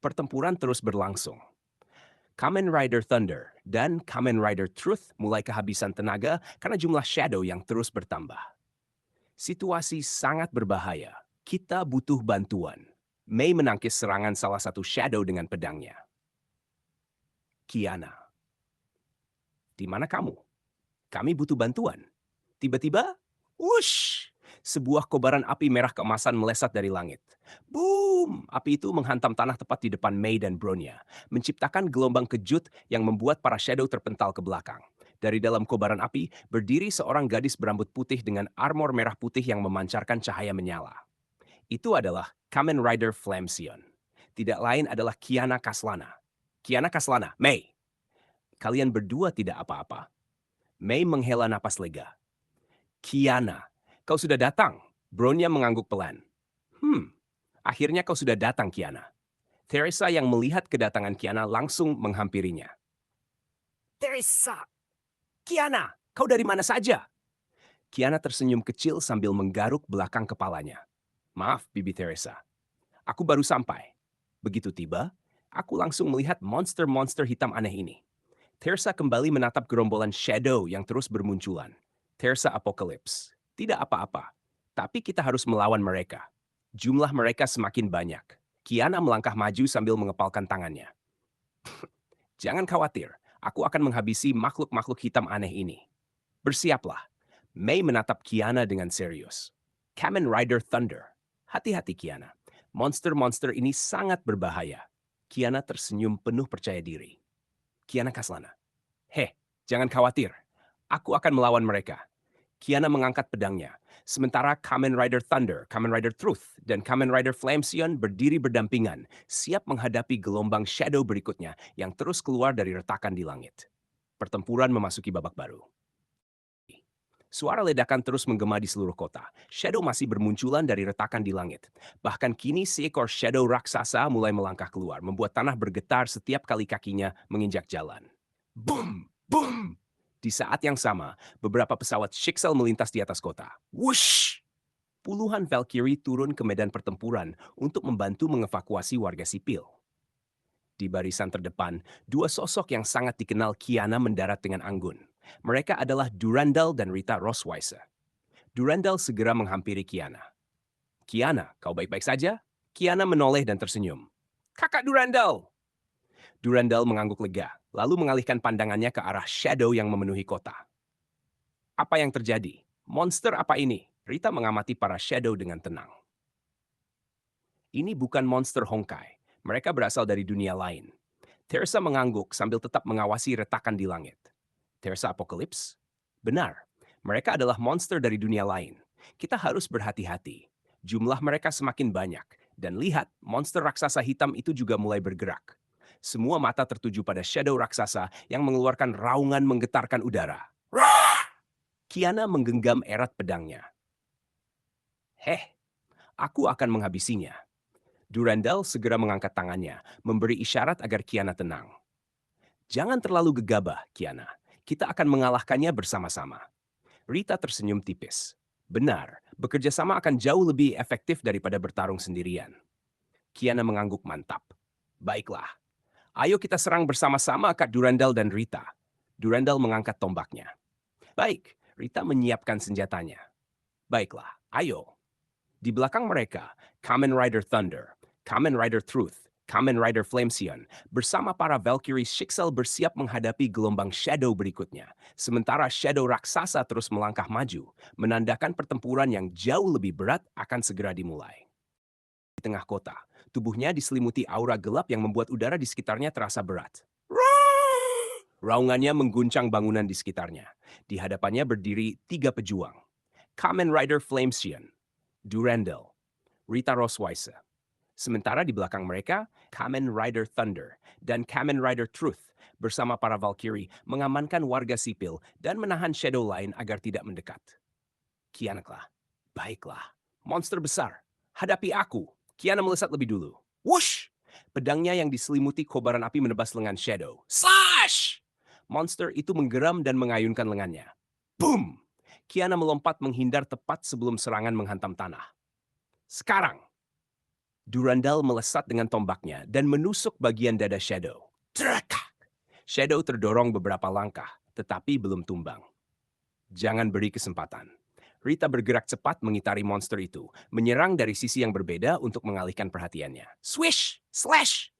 Speaker 1: Pertempuran terus berlangsung. Kamen Rider Thunder dan Kamen Rider Truth mulai kehabisan tenaga karena jumlah shadow yang terus bertambah. Situasi sangat berbahaya. Kita butuh bantuan. Mei menangkis serangan salah satu shadow dengan pedangnya. Kiana, di mana kamu? Kami butuh bantuan. Tiba-tiba, wush! Sebuah kobaran api merah keemasan melesat dari langit. Boom! Api itu menghantam tanah tepat di depan Mei dan Bronya, menciptakan gelombang kejut yang membuat para shadow terpental ke belakang. Dari dalam kobaran api, berdiri seorang gadis berambut putih dengan armor merah putih yang memancarkan cahaya menyala. Itu adalah Kamen Rider Flamesion. Tidak lain adalah Kiana Kaslana. Kiana Kaslana, Mei. Kalian berdua tidak apa-apa. Mei menghela napas lega. Kiana, kau sudah datang. Bronya mengangguk pelan. Akhirnya kau sudah datang, Kiana. Teresa yang melihat kedatangan Kiana langsung menghampirinya. Teresa! Kiana, kau dari mana saja? Kiana tersenyum kecil sambil menggaruk belakang kepalanya. Maaf, Bibi Teresa. Aku baru sampai. Begitu tiba, aku langsung melihat monster-monster hitam aneh ini. Teresa kembali menatap gerombolan shadow yang terus bermunculan. Teresa Apocalypse. Tidak apa-apa, tapi kita harus melawan mereka. Jumlah mereka semakin banyak. Kiana melangkah maju sambil mengepalkan tangannya. Jangan khawatir, aku akan menghabisi makhluk-makhluk hitam aneh ini. Bersiaplah. Mei menatap Kiana dengan serius. Kamen Rider Thunder. Hati-hati Kiana. Monster-monster ini sangat berbahaya. Kiana tersenyum penuh percaya diri. Kiana Kaslana. Jangan khawatir. Aku akan melawan mereka. Kiana mengangkat pedangnya. Sementara Kamen Rider Thunder, Kamen Rider Truth, dan Kamen Rider Flamesion berdiri berdampingan, siap menghadapi gelombang shadow berikutnya yang terus keluar dari retakan di langit. Pertempuran memasuki babak baru. Suara ledakan terus menggema di seluruh kota. Shadow masih bermunculan dari retakan di langit. Bahkan kini seekor shadow raksasa mulai melangkah keluar, membuat tanah bergetar setiap kali kakinya menginjak jalan. Boom! Boom! Di saat yang sama, beberapa pesawat Shixel melintas di atas kota. Wush! Puluhan Valkyrie turun ke medan pertempuran untuk membantu mengevakuasi warga sipil. Di barisan terdepan, dua sosok yang sangat dikenal Kiana mendarat dengan anggun. Mereka adalah Durandal dan Rita Rosweiser. Durandal segera menghampiri Kiana. Kiana, kau baik-baik saja? Kiana menoleh dan tersenyum. Kakak Durandal! Durandal mengangguk lega, lalu mengalihkan pandangannya ke arah shadow yang memenuhi kota. Apa yang terjadi? Monster apa ini? Rita mengamati para shadow dengan tenang. Ini bukan monster Honkai. Mereka berasal dari dunia lain. Teresa mengangguk sambil tetap mengawasi retakan di langit. Teresa Apocalypse? Benar, mereka adalah monster dari dunia lain. Kita harus berhati-hati. Jumlah mereka semakin banyak. Dan lihat, monster raksasa hitam itu juga mulai bergerak. Semua mata tertuju pada shadow raksasa yang mengeluarkan raungan menggetarkan udara. Kiana menggenggam erat pedangnya. Heh, aku akan menghabisinya. Durandal segera mengangkat tangannya, memberi isyarat agar Kiana tenang. Jangan terlalu gegabah, Kiana. Kita akan mengalahkannya bersama-sama. Rita tersenyum tipis. Benar, bekerja sama akan jauh lebih efektif daripada bertarung sendirian. Kiana mengangguk mantap. Baiklah, ayo kita serang bersama-sama Kak Durandal dan Rita. Durandal mengangkat tombaknya. Baik, Rita menyiapkan senjatanya. Baiklah, ayo. Di belakang mereka, Kamen Rider Thunder, Kamen Rider Truth, Kamen Rider Flamesion, bersama para Valkyrie Shixel bersiap menghadapi gelombang Shadow berikutnya. Sementara Shadow raksasa terus melangkah maju, menandakan pertempuran yang jauh lebih berat akan segera dimulai. Di tengah kota, tubuhnya diselimuti aura gelap yang membuat udara di sekitarnya terasa berat. Raungannya mengguncang bangunan di sekitarnya. Di hadapannya berdiri 3 pejuang. Kamen Rider Flamesion, Durandal, Rita Rosweise. Sementara di belakang mereka, Kamen Rider Thunder dan Kamen Rider Truth bersama para Valkyrie mengamankan warga sipil dan menahan Shadow lain agar tidak mendekat. Kiana, baiklah, monster besar, hadapi aku. Kiana melesat lebih dulu. Whoosh! Pedangnya yang diselimuti kobaran api menebas lengan Shadow. Slash! Monster itu menggeram dan mengayunkan lengannya. Boom! Kiana melompat menghindar tepat sebelum serangan menghantam tanah. Sekarang, Durandal melesat dengan tombaknya dan menusuk bagian dada Shadow. Trekak! Shadow terdorong beberapa langkah, tetapi belum tumbang. Jangan beri kesempatan. Rita bergerak cepat mengitari monster itu, menyerang dari sisi yang berbeda untuk mengalihkan perhatiannya. Swish! Slash!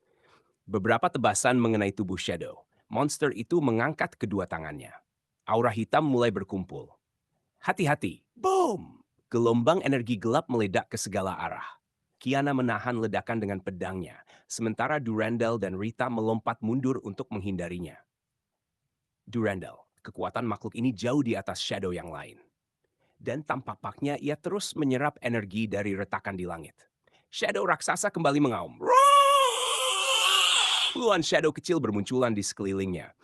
Speaker 1: Beberapa tebasan mengenai tubuh Shadow. Monster itu mengangkat kedua tangannya. Aura hitam mulai berkumpul. Hati-hati! Boom! Gelombang energi gelap meledak ke segala arah. Kiana menahan ledakan dengan pedangnya, sementara Durandal dan Rita melompat mundur untuk menghindarinya. Durandal, kekuatan makhluk ini jauh di atas Shadow yang lain. Dan tampaknya ia terus menyerap energi dari retakan di langit. Shadow raksasa kembali mengaum. Puluhan Shadow kecil bermunculan di sekelilingnya.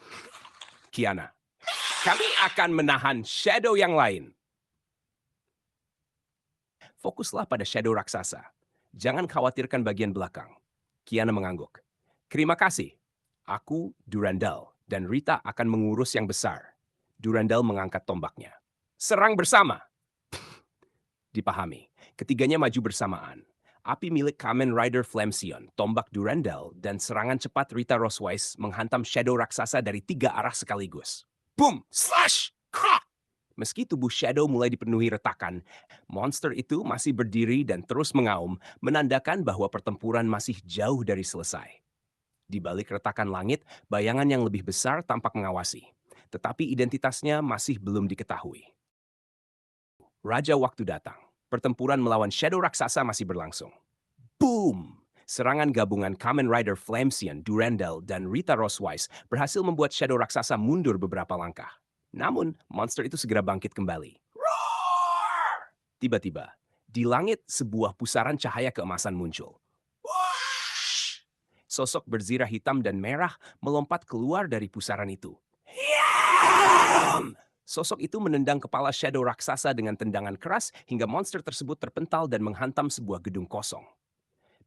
Speaker 1: Kiana, kami akan menahan Shadow yang lain. Fokuslah pada Shadow raksasa. Jangan khawatirkan bagian belakang. Kiana mengangguk. Terima kasih. Aku, Durandal, dan Rita akan mengurus yang besar. Durandal mengangkat tombaknya. Serang bersama. Dipahami. Ketiganya maju bersamaan. Api milik Kamen Rider Flamesion, tombak Durandal, dan serangan cepat Rita Rosweise menghantam Shadow raksasa dari 3 arah sekaligus. Boom! Slash! Krak! Meski tubuh Shadow mulai dipenuhi retakan, monster itu masih berdiri dan terus mengaum, menandakan bahwa pertempuran masih jauh dari selesai. Di balik retakan langit, bayangan yang lebih besar tampak mengawasi, tetapi identitasnya masih belum diketahui. Raja Waktu datang. Pertempuran melawan Shadow raksasa masih berlangsung. Boom! Serangan gabungan Kamen Rider Flamesion, Durandal, dan Rita Rosweise berhasil membuat Shadow raksasa mundur beberapa langkah. Namun, monster itu segera bangkit kembali. Roar! Tiba-tiba, di langit sebuah pusaran cahaya keemasan muncul. Whoosh! Sosok berzirah hitam dan merah melompat keluar dari pusaran itu. Yam! Sosok itu menendang kepala Shadow raksasa dengan tendangan keras hingga monster tersebut terpental dan menghantam sebuah gedung kosong.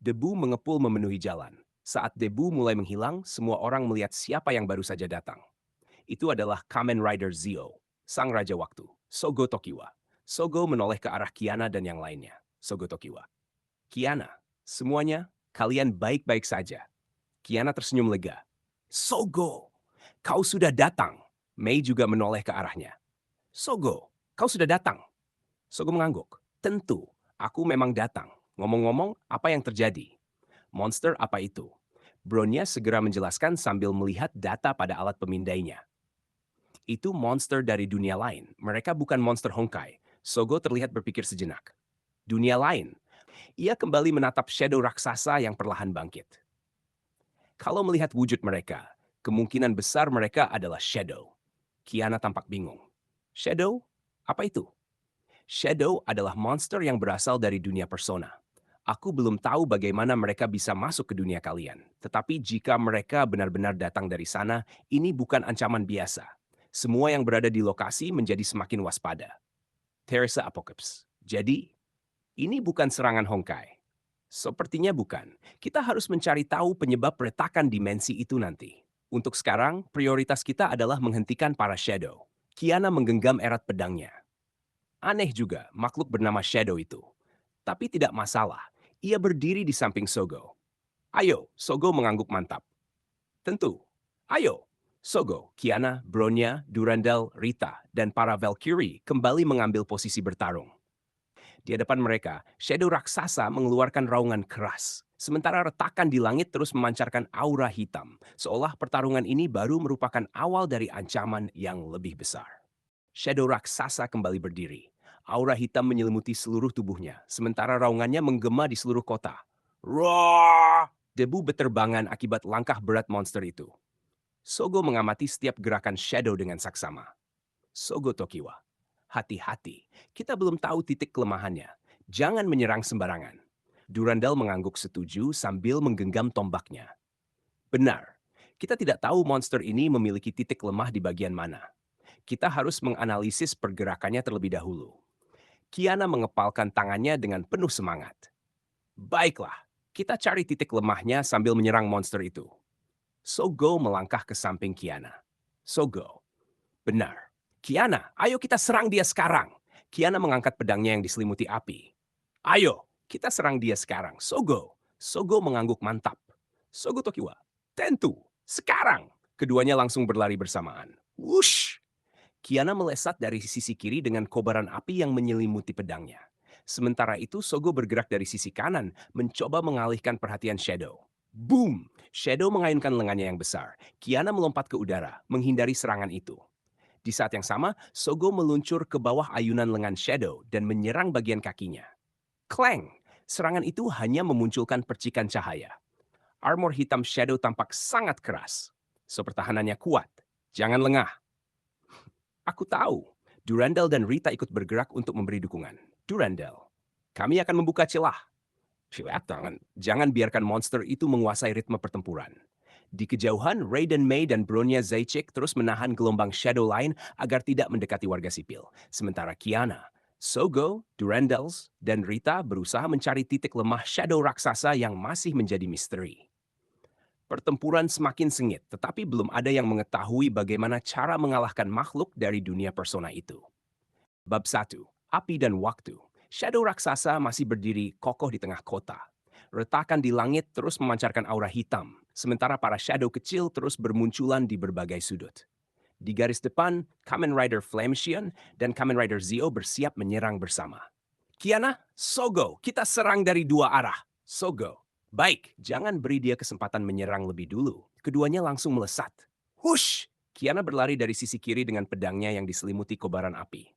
Speaker 1: Debu mengepul memenuhi jalan. Saat debu mulai menghilang, semua orang melihat siapa yang baru saja datang. Itu adalah Kamen Rider Zio, sang Raja Waktu, Sogo Tokiwa. Sogo menoleh ke arah Kiana dan yang lainnya. Sogo Tokiwa. Kiana, semuanya, kalian baik-baik saja. Kiana tersenyum lega. Sogo, kau sudah datang. Mei juga menoleh ke arahnya. Sogo, kau sudah datang. Sogo mengangguk. Tentu, aku memang datang. Ngomong-ngomong, apa yang terjadi? Monster apa itu? Bronya segera menjelaskan sambil melihat data pada alat pemindainya. Itu monster dari dunia lain. Mereka bukan monster Honkai. Sogo terlihat berpikir sejenak. Dunia lain. Ia kembali menatap Shadow raksasa yang perlahan bangkit. Kalau melihat wujud mereka, kemungkinan besar mereka adalah Shadow. Kiana tampak bingung. Shadow? Apa itu? Shadow adalah monster yang berasal dari dunia Persona. Aku belum tahu bagaimana mereka bisa masuk ke dunia kalian. Tetapi jika mereka benar-benar datang dari sana, ini bukan ancaman biasa. Semua yang berada di lokasi menjadi semakin waspada. Teresa Apocalypse. Jadi, ini bukan serangan Honkai. Sepertinya bukan. Kita harus mencari tahu penyebab retakan dimensi itu nanti. Untuk sekarang, prioritas kita adalah menghentikan para Shadow. Kiana menggenggam erat pedangnya. Aneh juga makhluk bernama Shadow itu. Tapi tidak masalah. Ia berdiri di samping Sogo. Ayo, Sogo mengangguk mantap. Tentu. Ayo. Sogo, Kiana, Bronya, Durandal, Rita, dan para Valkyrie kembali mengambil posisi bertarung. Di hadapan mereka, Shadow raksasa mengeluarkan raungan keras. Sementara retakan di langit terus memancarkan aura hitam, seolah pertarungan ini baru merupakan awal dari ancaman yang lebih besar. Shadow raksasa kembali berdiri. Aura hitam menyelimuti seluruh tubuhnya, sementara raungannya menggema di seluruh kota. Roar! Debu beterbangan akibat langkah berat monster itu. Sogo mengamati setiap gerakan Shadow dengan saksama. Sogo Tokiwa, hati-hati, kita belum tahu titik kelemahannya. Jangan menyerang sembarangan. Durandal mengangguk setuju sambil menggenggam tombaknya. Benar, kita tidak tahu monster ini memiliki titik lemah di bagian mana. Kita harus menganalisis pergerakannya terlebih dahulu. Kiana mengepalkan tangannya dengan penuh semangat. Baiklah, kita cari titik lemahnya sambil menyerang monster itu. Sogo melangkah ke samping Kiana. Sogo, benar. Kiana, ayo kita serang dia sekarang. Kiana mengangkat pedangnya yang diselimuti api. Ayo, kita serang dia sekarang. Sogo. Sogo mengangguk mantap. Sogo Tokiwa. Tentu, sekarang. Keduanya langsung berlari bersamaan. Wush! Kiana melesat dari sisi kiri dengan kobaran api yang menyelimuti pedangnya. Sementara itu, Sogo bergerak dari sisi kanan, mencoba mengalihkan perhatian Shadow. Boom! Shadow mengayunkan lengannya yang besar. Kiana melompat ke udara, menghindari serangan itu. Di saat yang sama, Sogo meluncur ke bawah ayunan lengan Shadow dan menyerang bagian kakinya. Clang! Serangan itu hanya memunculkan percikan cahaya. Armor hitam Shadow tampak sangat keras. So pertahanannya kuat. Jangan lengah. Aku tahu. Durandal dan Rita ikut bergerak untuk memberi dukungan. Durandal, kami akan membuka celah. Jangan biarkan monster itu menguasai ritme pertempuran. Di kejauhan, Ray dan May dan Bronya Zaicek terus menahan gelombang Shadow lain agar tidak mendekati warga sipil. Sementara Kiana, Sogo, Durandals, dan Rita berusaha mencari titik lemah Shadow raksasa yang masih menjadi misteri. Pertempuran semakin sengit, tetapi belum ada yang mengetahui bagaimana cara mengalahkan makhluk dari dunia persona itu. Bab 1. Api dan Waktu. Shadow raksasa masih berdiri kokoh di tengah kota. Retakan di langit terus memancarkan aura hitam, sementara para shadow kecil terus bermunculan di berbagai sudut. Di garis depan, Kamen Rider Flameshian dan Kamen Rider Zio bersiap menyerang bersama. Kiana, Sogo, kita serang dari dua arah. Sogo, baik, jangan beri dia kesempatan menyerang lebih dulu. Keduanya langsung melesat. Hush! Kiana berlari dari sisi kiri dengan pedangnya yang diselimuti kobaran api.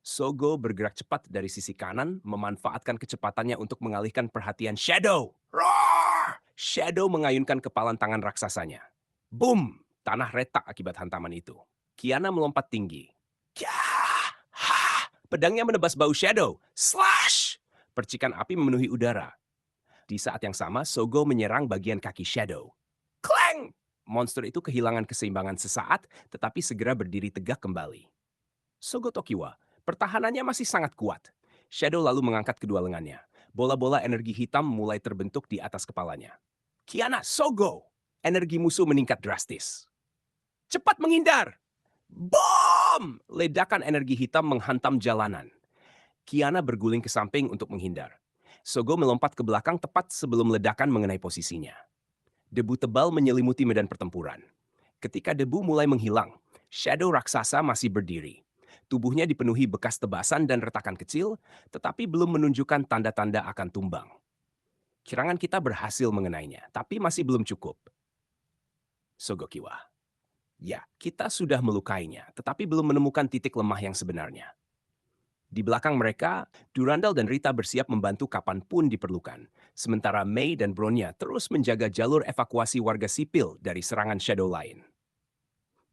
Speaker 1: Sogo bergerak cepat dari sisi kanan, memanfaatkan kecepatannya untuk mengalihkan perhatian Shadow. Roar! Shadow mengayunkan kepalan tangan raksasanya. Boom! Tanah retak akibat hantaman itu. Kiana melompat tinggi. Kyah! Ha! Pedangnya menebas bau Shadow. Slash! Percikan api memenuhi udara. Di saat yang sama, Sogo menyerang bagian kaki Shadow. Clang! Monster itu kehilangan keseimbangan sesaat, tetapi segera berdiri tegak kembali. Sogo Tokiwa, pertahanannya masih sangat kuat. Shadow lalu mengangkat kedua lengannya. Bola-bola energi hitam mulai terbentuk di atas kepalanya. Kiana, Sogo! Energi musuh meningkat drastis. Cepat menghindar! Bom! Ledakan energi hitam menghantam jalanan. Kiana berguling ke samping untuk menghindar. Sogo melompat ke belakang tepat sebelum ledakan mengenai posisinya. Debu tebal menyelimuti medan pertempuran. Ketika debu mulai menghilang, Shadow raksasa masih berdiri. Tubuhnya dipenuhi bekas tebasan dan retakan kecil, tetapi belum menunjukkan tanda-tanda akan tumbang. Serangan kita berhasil mengenainya, tapi masih belum cukup. Sogokiwa. Ya, kita sudah melukainya, tetapi belum menemukan titik lemah yang sebenarnya. Di belakang mereka, Durandal dan Rita bersiap membantu kapanpun diperlukan. Sementara May dan Bronya terus menjaga jalur evakuasi warga sipil dari serangan Shadow lain.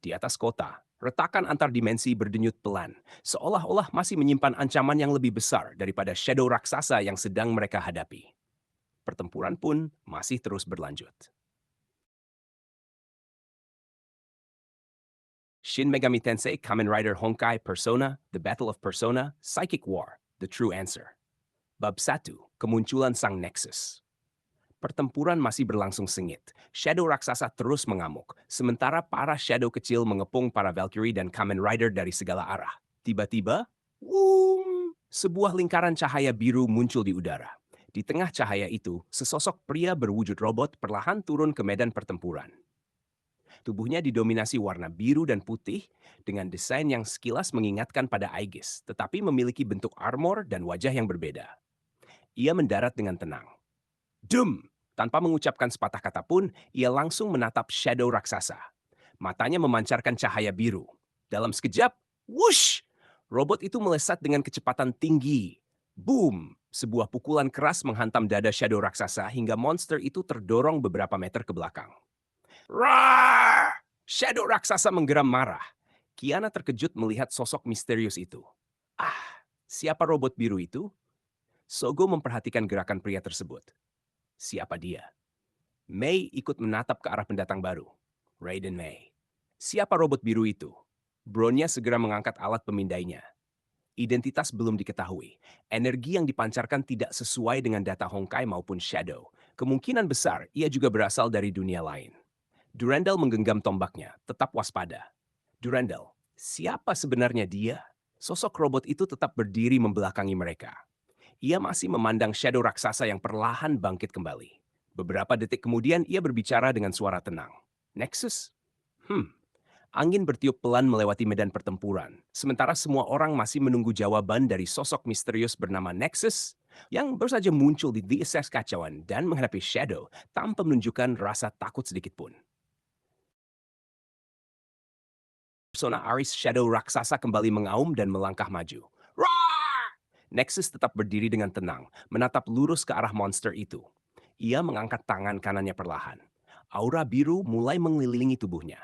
Speaker 1: Di atas kota, retakan antar dimensi berdenyut pelan, seolah-olah masih menyimpan ancaman yang lebih besar daripada Shadow raksasa yang sedang mereka hadapi. Pertempuran pun masih terus berlanjut. Shin Megami Tensei Kamen Rider Honkai Persona, The Battle of Persona, Psychic War, The True Answer. Bab 1, Kemunculan Sang Nexus. Pertempuran masih berlangsung sengit. Shadow raksasa terus mengamuk, sementara para shadow kecil mengepung para Valkyrie dan Kamen Rider dari segala arah. Tiba-tiba, sebuah lingkaran cahaya biru muncul di udara. Di tengah cahaya itu, sesosok pria berwujud robot perlahan turun ke medan pertempuran. Tubuhnya didominasi warna biru dan putih dengan desain yang sekilas mengingatkan pada Aegis, tetapi memiliki bentuk armor dan wajah yang berbeda. Ia mendarat dengan tenang. Dum! Tanpa mengucapkan sepatah kata pun, ia langsung menatap Shadow raksasa. Matanya memancarkan cahaya biru. Dalam sekejap, whoosh! Robot itu melesat dengan kecepatan tinggi. Boom! Sebuah pukulan keras menghantam dada Shadow raksasa hingga monster itu terdorong beberapa meter ke belakang. Roar! Shadow raksasa menggeram marah. Kiana terkejut melihat sosok misterius itu. Ah, siapa robot biru itu? Sogo memperhatikan gerakan pria tersebut. Siapa dia? Mei ikut menatap ke arah pendatang baru. Raiden Mei. Siapa robot biru itu? Bronya segera mengangkat alat pemindainya. Identitas belum diketahui. Energi yang dipancarkan tidak sesuai dengan data Honkai maupun Shadow. Kemungkinan besar ia juga berasal dari dunia lain. Durandal menggenggam tombaknya, tetap waspada. Durandal, siapa sebenarnya dia? Sosok robot itu tetap berdiri membelakangi mereka. Ia masih memandang Shadow raksasa yang perlahan bangkit kembali. Beberapa detik kemudian ia berbicara dengan suara tenang. Nexus? Angin bertiup pelan melewati medan pertempuran, sementara semua orang masih menunggu jawaban dari sosok misterius bernama Nexus yang baru saja muncul di The Assess Kacauan dan menghadapi Shadow tanpa menunjukkan rasa takut sedikit pun. Persona Aris Shadow raksasa kembali mengaum dan melangkah maju. Roar! Nexus tetap berdiri dengan tenang, menatap lurus ke arah monster itu. Ia mengangkat tangan kanannya perlahan. Aura biru mulai mengelilingi tubuhnya.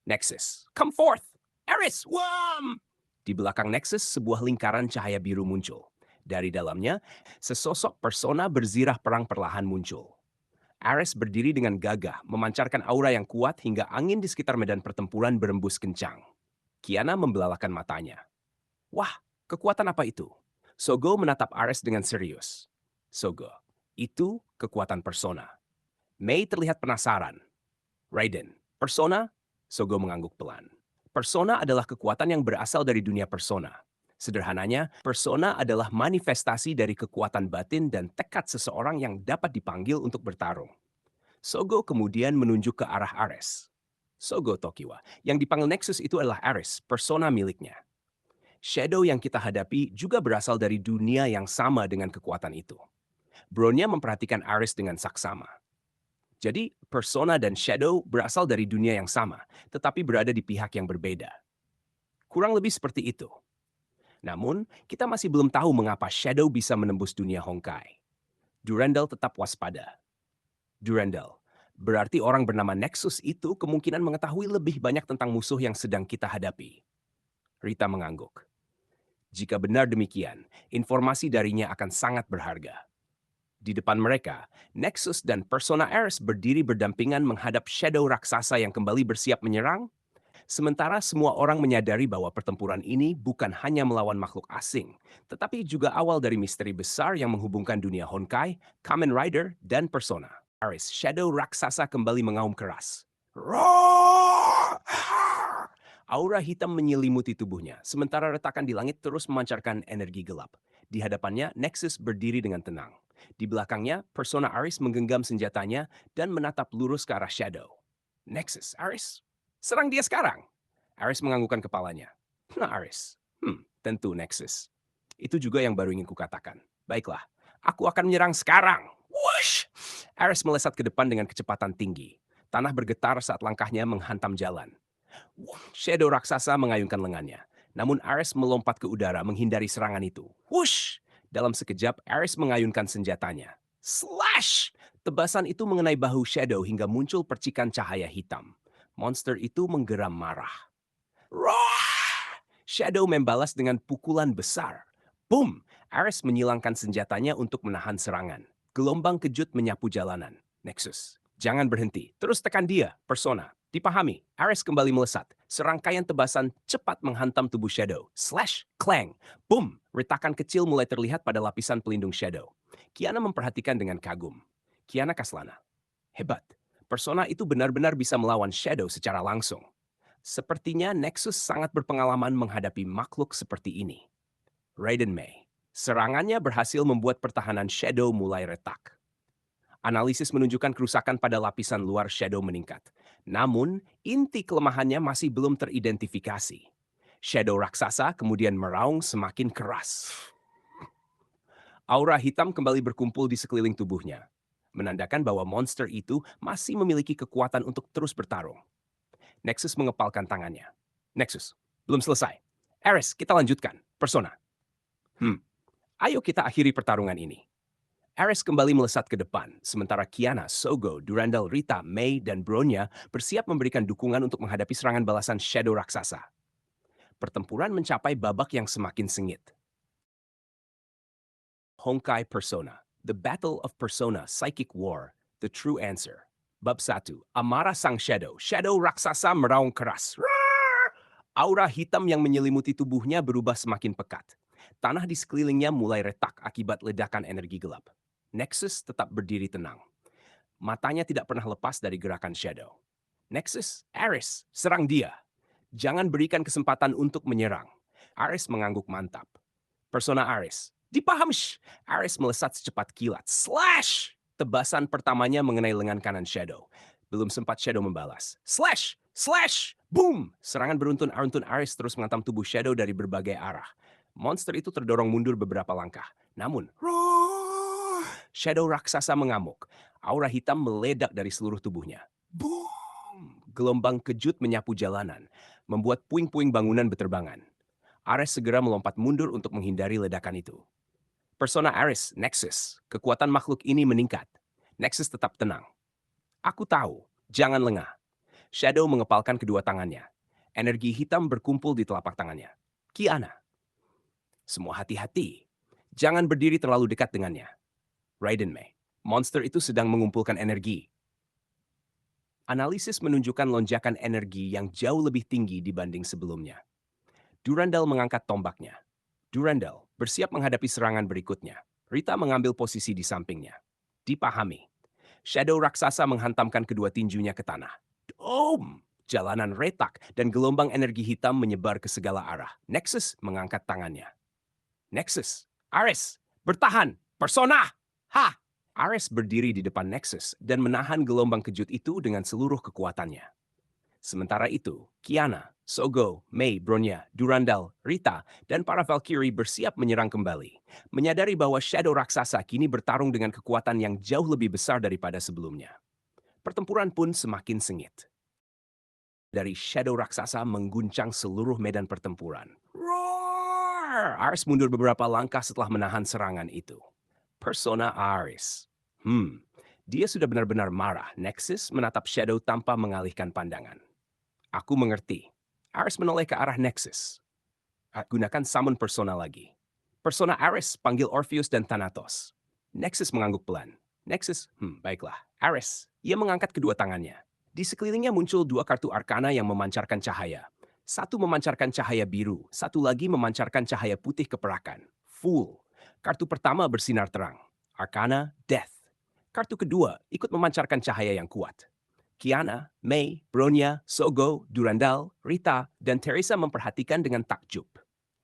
Speaker 1: Nexus, come forth! Aris, wam! Di belakang Nexus, sebuah lingkaran cahaya biru muncul. Dari dalamnya, sesosok persona berzirah perang perlahan muncul. Ares berdiri dengan gagah, memancarkan aura yang kuat hingga angin di sekitar medan pertempuran berembus kencang. Kiana membelalakan matanya. Wah, kekuatan apa itu? Sogo menatap Ares dengan serius. Sogo, itu kekuatan persona. Mei terlihat penasaran. Raiden, persona? Sogo mengangguk pelan. Persona adalah kekuatan yang berasal dari dunia persona. Sederhananya, persona adalah manifestasi dari kekuatan batin dan tekad seseorang yang dapat dipanggil untuk bertarung. Sogo kemudian menunjuk ke arah Ares. Sogo Tokiwa, yang dipanggil Nexus itu adalah Ares, persona miliknya. Shadow yang kita hadapi juga berasal dari dunia yang sama dengan kekuatan itu. Bronya memperhatikan Ares dengan saksama. Jadi, persona dan Shadow berasal dari dunia yang sama, tetapi berada di pihak yang berbeda. Kurang lebih seperti itu. Namun, kita masih belum tahu mengapa Shadow bisa menembus dunia Honkai. Durandal tetap waspada. Durandal, berarti orang bernama Nexus itu kemungkinan mengetahui lebih banyak tentang musuh yang sedang kita hadapi. Rita mengangguk. Jika benar demikian, informasi darinya akan sangat berharga. Di depan mereka, Nexus dan Persona Ares berdiri berdampingan menghadap Shadow raksasa yang kembali bersiap menyerang. Sementara semua orang menyadari bahwa pertempuran ini bukan hanya melawan makhluk asing, tetapi juga awal dari misteri besar yang menghubungkan dunia Honkai, Kamen Rider, dan Persona. Ares, Shadow raksasa kembali mengaum keras. Roar! Aura hitam menyelimuti tubuhnya, sementara retakan di langit terus memancarkan energi gelap. Di hadapannya, Nexus berdiri dengan tenang. Di belakangnya, Persona Aris menggenggam senjatanya dan menatap lurus ke arah Shadow. Nexus, Aris, serang dia sekarang. Aris menganggukkan kepalanya. Nah, Aris, tentu Nexus. Itu juga yang baru ingin kukatakan. Baiklah, aku akan menyerang sekarang. Whoosh! Aris melesat ke depan dengan kecepatan tinggi. Tanah bergetar saat langkahnya menghantam jalan. Shadow raksasa mengayunkan lengannya. Namun Ares melompat ke udara menghindari serangan itu. Whoosh! Dalam sekejap, Ares mengayunkan senjatanya. Slash! Tebasan itu mengenai bahu Shadow hingga muncul percikan cahaya hitam. Monster itu menggeram marah. Roar! Shadow membalas dengan pukulan besar. Boom! Ares menyilangkan senjatanya untuk menahan serangan. Gelombang kejut menyapu jalanan. Nexus. Jangan berhenti. Terus tekan dia. Persona. Dipahami. Ares kembali melesat. Serangkaian tebasan cepat menghantam tubuh Shadow. Slash. Clang. Boom. Retakan kecil mulai terlihat pada lapisan pelindung Shadow. Kiana memperhatikan dengan kagum. Kiana Kaslana. Hebat. Persona itu benar-benar bisa melawan Shadow secara langsung. Sepertinya Nexus sangat berpengalaman menghadapi makhluk seperti ini. Raiden Mei. Serangannya berhasil membuat pertahanan Shadow mulai retak. Analisis menunjukkan kerusakan pada lapisan luar Shadow meningkat. Namun, inti kelemahannya masih belum teridentifikasi. Shadow raksasa kemudian meraung semakin keras. Aura hitam kembali berkumpul di sekeliling tubuhnya, menandakan bahwa monster itu masih memiliki kekuatan untuk terus bertarung. Nexus mengepalkan tangannya. Nexus, belum selesai. Ares, kita lanjutkan. Persona. Ayo kita akhiri pertarungan ini. Ares kembali melesat ke depan, sementara Kiana, Sogo, Durandal, Rita, Mei, dan Bronya bersiap memberikan dukungan untuk menghadapi serangan balasan Shadow raksasa. Pertempuran mencapai babak yang semakin sengit. Honkai Persona, The Battle of Persona, Psychic War, The True Answer. Bab 1, Amarah Sang Shadow, Shadow raksasa meraung keras. Aura hitam yang menyelimuti tubuhnya berubah semakin pekat. Tanah di sekelilingnya mulai retak akibat ledakan energi gelap. Nexus tetap berdiri tenang. Matanya tidak pernah lepas dari gerakan Shadow. Nexus, Ares, serang dia. Jangan berikan kesempatan untuk menyerang. Ares mengangguk mantap. Persona Ares. Dipaham, Ares melesat secepat kilat. Slash! Tebasan pertamanya mengenai lengan kanan Shadow. Belum sempat Shadow membalas. Slash! Slash! Boom! Serangan beruntun-aruntun Ares terus menghantam tubuh Shadow dari berbagai arah. Monster itu terdorong mundur beberapa langkah. Namun, Shadow raksasa mengamuk. Aura hitam meledak dari seluruh tubuhnya. Boom! Gelombang kejut menyapu jalanan, membuat puing-puing bangunan berterbangan. Ares segera melompat mundur untuk menghindari ledakan itu. Persona Ares, Nexus. Kekuatan makhluk ini meningkat. Nexus tetap tenang. Aku tahu, jangan lengah. Shadow mengepalkan kedua tangannya. Energi hitam berkumpul di telapak tangannya. Kiana. Semua hati-hati. Jangan berdiri terlalu dekat dengannya. Raiden Mei. Monster itu sedang mengumpulkan energi. Analisis menunjukkan lonjakan energi yang jauh lebih tinggi dibanding sebelumnya. Durandal mengangkat tombaknya. Durandal bersiap menghadapi serangan berikutnya. Rita mengambil posisi di sampingnya. Dipahami. Shadow raksasa menghantamkan kedua tinjunya ke tanah. Dom! Jalanan retak dan gelombang energi hitam menyebar ke segala arah. Nexus mengangkat tangannya. Nexus, Ares, bertahan, Persona! Ha! Ares berdiri di depan Nexus dan menahan gelombang kejut itu dengan seluruh kekuatannya. Sementara itu, Kiana, Sogo, Mei, Bronya, Durandal, Rita, dan para Valkyrie bersiap menyerang kembali. Menyadari bahwa Shadow raksasa kini bertarung dengan kekuatan yang jauh lebih besar daripada sebelumnya. Pertempuran pun semakin sengit. Dari Shadow raksasa mengguncang seluruh medan pertempuran. Roar! Ares mundur beberapa langkah setelah menahan serangan itu. Persona Ares. Dia sudah benar-benar marah. Nexus menatap Shadow tanpa mengalihkan pandangan. Aku mengerti. Ares menoleh ke arah Nexus. Gunakan summon persona lagi. Persona Ares panggil Orpheus dan Thanatos. Nexus mengangguk pelan. Nexus, baiklah. Ares, ia mengangkat kedua tangannya. Di sekelilingnya muncul dua kartu arkana yang memancarkan cahaya. Satu memancarkan cahaya biru, satu lagi memancarkan cahaya putih keperakan. Full. Kartu pertama bersinar terang. Arkana, Death. Kartu kedua ikut memancarkan cahaya yang kuat. Kiana, Mei, Bronya, Sogo, Durandal, Rita, dan Teresa memperhatikan dengan takjub.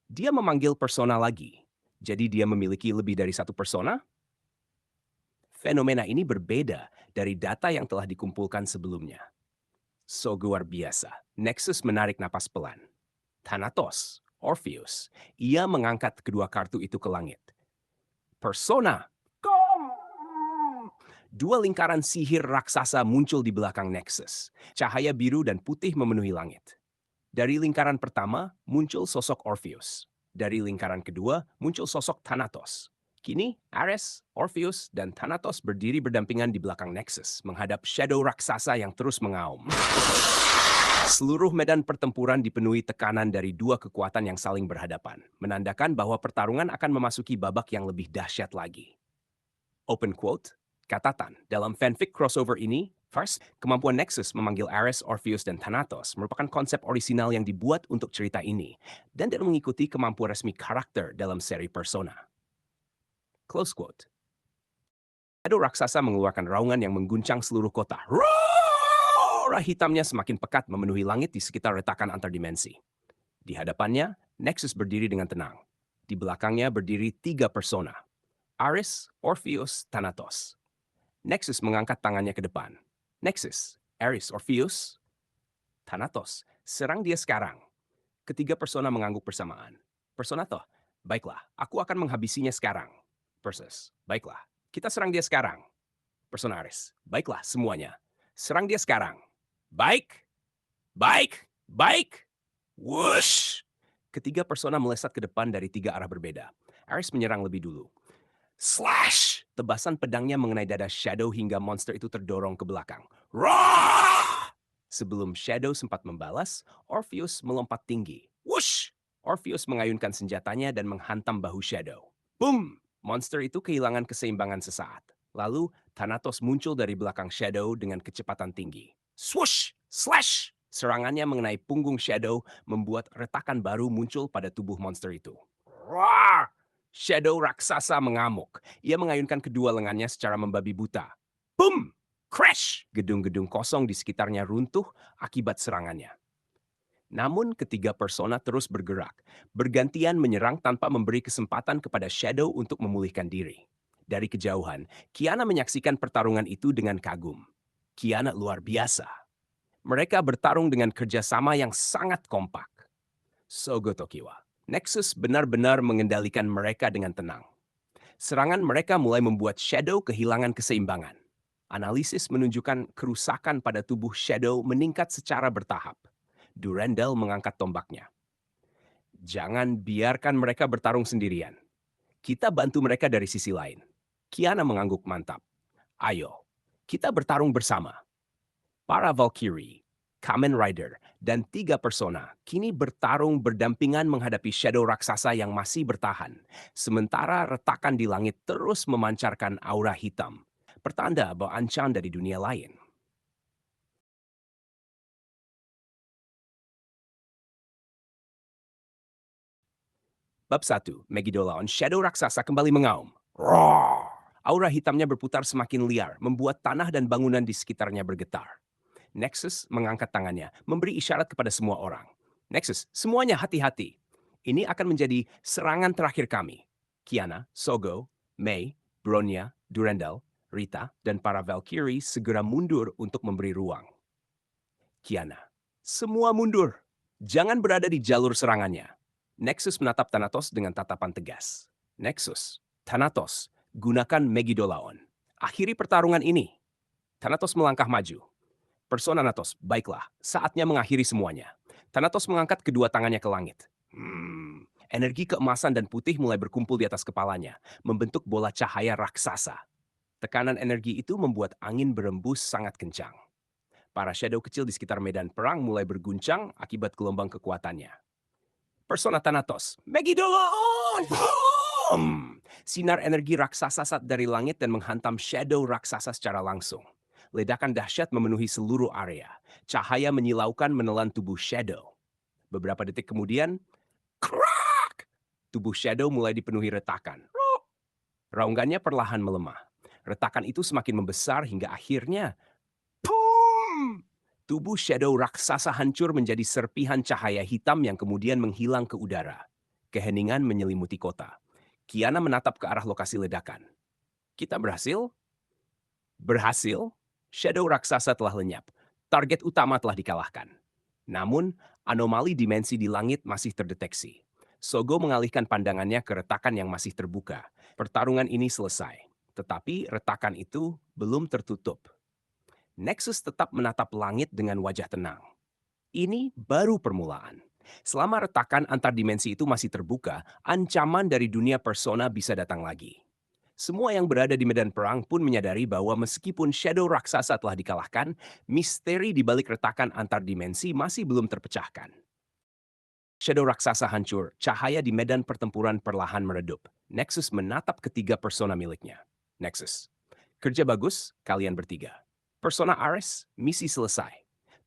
Speaker 1: Dia memanggil persona lagi. Jadi dia memiliki lebih dari satu persona? Fenomena ini berbeda dari data yang telah dikumpulkan sebelumnya. Luar biasa. Nexus menarik napas pelan. Thanatos, Orpheus, ia mengangkat kedua kartu itu ke langit. Persona. Dua lingkaran sihir raksasa muncul di belakang Nexus. Cahaya biru dan putih memenuhi langit. Dari lingkaran pertama, muncul sosok Orpheus. Dari lingkaran kedua, muncul sosok Thanatos. Kini, Ares, Orpheus, dan Thanatos berdiri berdampingan di belakang Nexus, menghadap Shadow raksasa yang terus mengaum. Seluruh medan pertempuran dipenuhi tekanan dari dua kekuatan yang saling berhadapan, menandakan bahwa pertarungan akan memasuki babak yang lebih dahsyat lagi. Open quote, catatan, dalam fanfic crossover ini, first, kemampuan Nexus memanggil Ares, Orpheus, dan Thanatos merupakan konsep orisinal yang dibuat untuk cerita ini dan tidak mengikuti kemampuan resmi karakter dalam seri Persona. Close quote. Shadow raksasa mengeluarkan raungan yang mengguncang seluruh kota. Aura hitamnya semakin pekat memenuhi langit di sekitar retakan antar dimensi. Di hadapannya, Nexus berdiri dengan tenang. Di belakangnya berdiri 3 persona. Ares, Orpheus, Thanatos. Nexus mengangkat tangannya ke depan. Nexus, Ares, Orpheus, Thanatos, serang dia sekarang. Ketiga persona mengangguk bersamaan. Persona toh, baiklah, aku akan menghabisinya sekarang. Perseus, baiklah, kita serang dia sekarang. Persona Ares, baiklah semuanya. Serang dia sekarang. Baik, baik, baik. Wush! Ketiga persona melesat ke depan dari 3 arah berbeda. Ares menyerang lebih dulu. Slash! Tebasan pedangnya mengenai dada Shadow hingga monster itu terdorong ke belakang. Rah! Sebelum Shadow sempat membalas, Orpheus melompat tinggi. Whoosh! Orpheus mengayunkan senjatanya dan menghantam bahu Shadow. Boom! Monster itu kehilangan keseimbangan sesaat. Lalu, Thanatos muncul dari belakang Shadow dengan kecepatan tinggi. Swoosh! Slash! Serangannya mengenai punggung Shadow membuat retakan baru muncul pada tubuh monster itu. Roar! Shadow raksasa mengamuk. Ia mengayunkan kedua lengannya secara membabi buta. Boom! Crash! Gedung-gedung kosong di sekitarnya runtuh akibat serangannya. Namun ketiga persona terus bergerak, bergantian menyerang tanpa memberi kesempatan kepada Shadow untuk memulihkan diri. Dari kejauhan, Kiana menyaksikan pertarungan itu dengan kagum. Kiana luar biasa. Mereka bertarung dengan kerjasama yang sangat kompak. Sogo Tokiwa. Nexus benar-benar mengendalikan mereka dengan tenang. Serangan mereka mulai membuat Shadow kehilangan keseimbangan. Analisis menunjukkan kerusakan pada tubuh Shadow meningkat secara bertahap. Durandal mengangkat tombaknya. Jangan biarkan mereka bertarung sendirian. Kita bantu mereka dari sisi lain. Kiana mengangguk mantap. Ayo, kita bertarung bersama. Para Valkyrie, Kamen Rider, dan 3 persona kini bertarung berdampingan menghadapi Shadow raksasa yang masih bertahan. Sementara retakan di langit terus memancarkan aura hitam. Pertanda bahwa ancaman dari dunia lain. Bab 1, Megidolaon Shadow raksasa kembali mengaum. Roar! Aura hitamnya berputar semakin liar, membuat tanah dan bangunan di sekitarnya bergetar. Nexus mengangkat tangannya, memberi isyarat kepada semua orang. Nexus, semuanya hati-hati. Ini akan menjadi serangan terakhir kami. Kiana, Sogo, Mei, Bronya, Durandal, Rita, dan para Valkyrie segera mundur untuk memberi ruang. Kiana, semua mundur. Jangan berada di jalur serangannya. Nexus menatap Thanatos dengan tatapan tegas. Nexus, Thanatos, gunakan Megidolaon. Akhiri pertarungan ini. Thanatos melangkah maju. Persona Thanatos, baiklah, saatnya mengakhiri semuanya. Thanatos mengangkat kedua tangannya ke langit. Energi keemasan dan putih mulai berkumpul di atas kepalanya, membentuk bola cahaya raksasa. Tekanan energi itu membuat angin berembus sangat kencang. Para shadow kecil di sekitar medan perang mulai berguncang akibat gelombang kekuatannya. Persona Thanatos, Megidolaon! Boom! Sinar energi raksasa saat dari langit dan menghantam shadow raksasa secara langsung. Ledakan dahsyat memenuhi seluruh area. Cahaya menyilaukan menelan tubuh Shadow. Beberapa detik kemudian, crack! Tubuh Shadow mulai dipenuhi retakan. Raungannya perlahan melemah. Retakan itu semakin membesar hingga akhirnya, boom! Tubuh Shadow raksasa hancur menjadi serpihan cahaya hitam yang kemudian menghilang ke udara. Keheningan menyelimuti kota. Kiana menatap ke arah lokasi ledakan. Kita berhasil? Berhasil? Shadow raksasa telah lenyap. Target utama telah dikalahkan. Namun, anomali dimensi di langit masih terdeteksi. Sogo mengalihkan pandangannya ke retakan yang masih terbuka. Pertarungan ini selesai, tetapi retakan itu belum tertutup. Nexus tetap menatap langit dengan wajah tenang. Ini baru permulaan. Selama retakan antar dimensi itu masih terbuka, ancaman dari dunia persona bisa datang lagi. Semua yang berada di medan perang pun menyadari bahwa meskipun Shadow raksasa telah dikalahkan, misteri di balik retakan antar dimensi masih belum terpecahkan. Shadow raksasa hancur, cahaya di medan pertempuran perlahan meredup. Nexus menatap ketiga persona miliknya. Nexus. Kerja bagus, kalian bertiga. Persona Ares, misi selesai.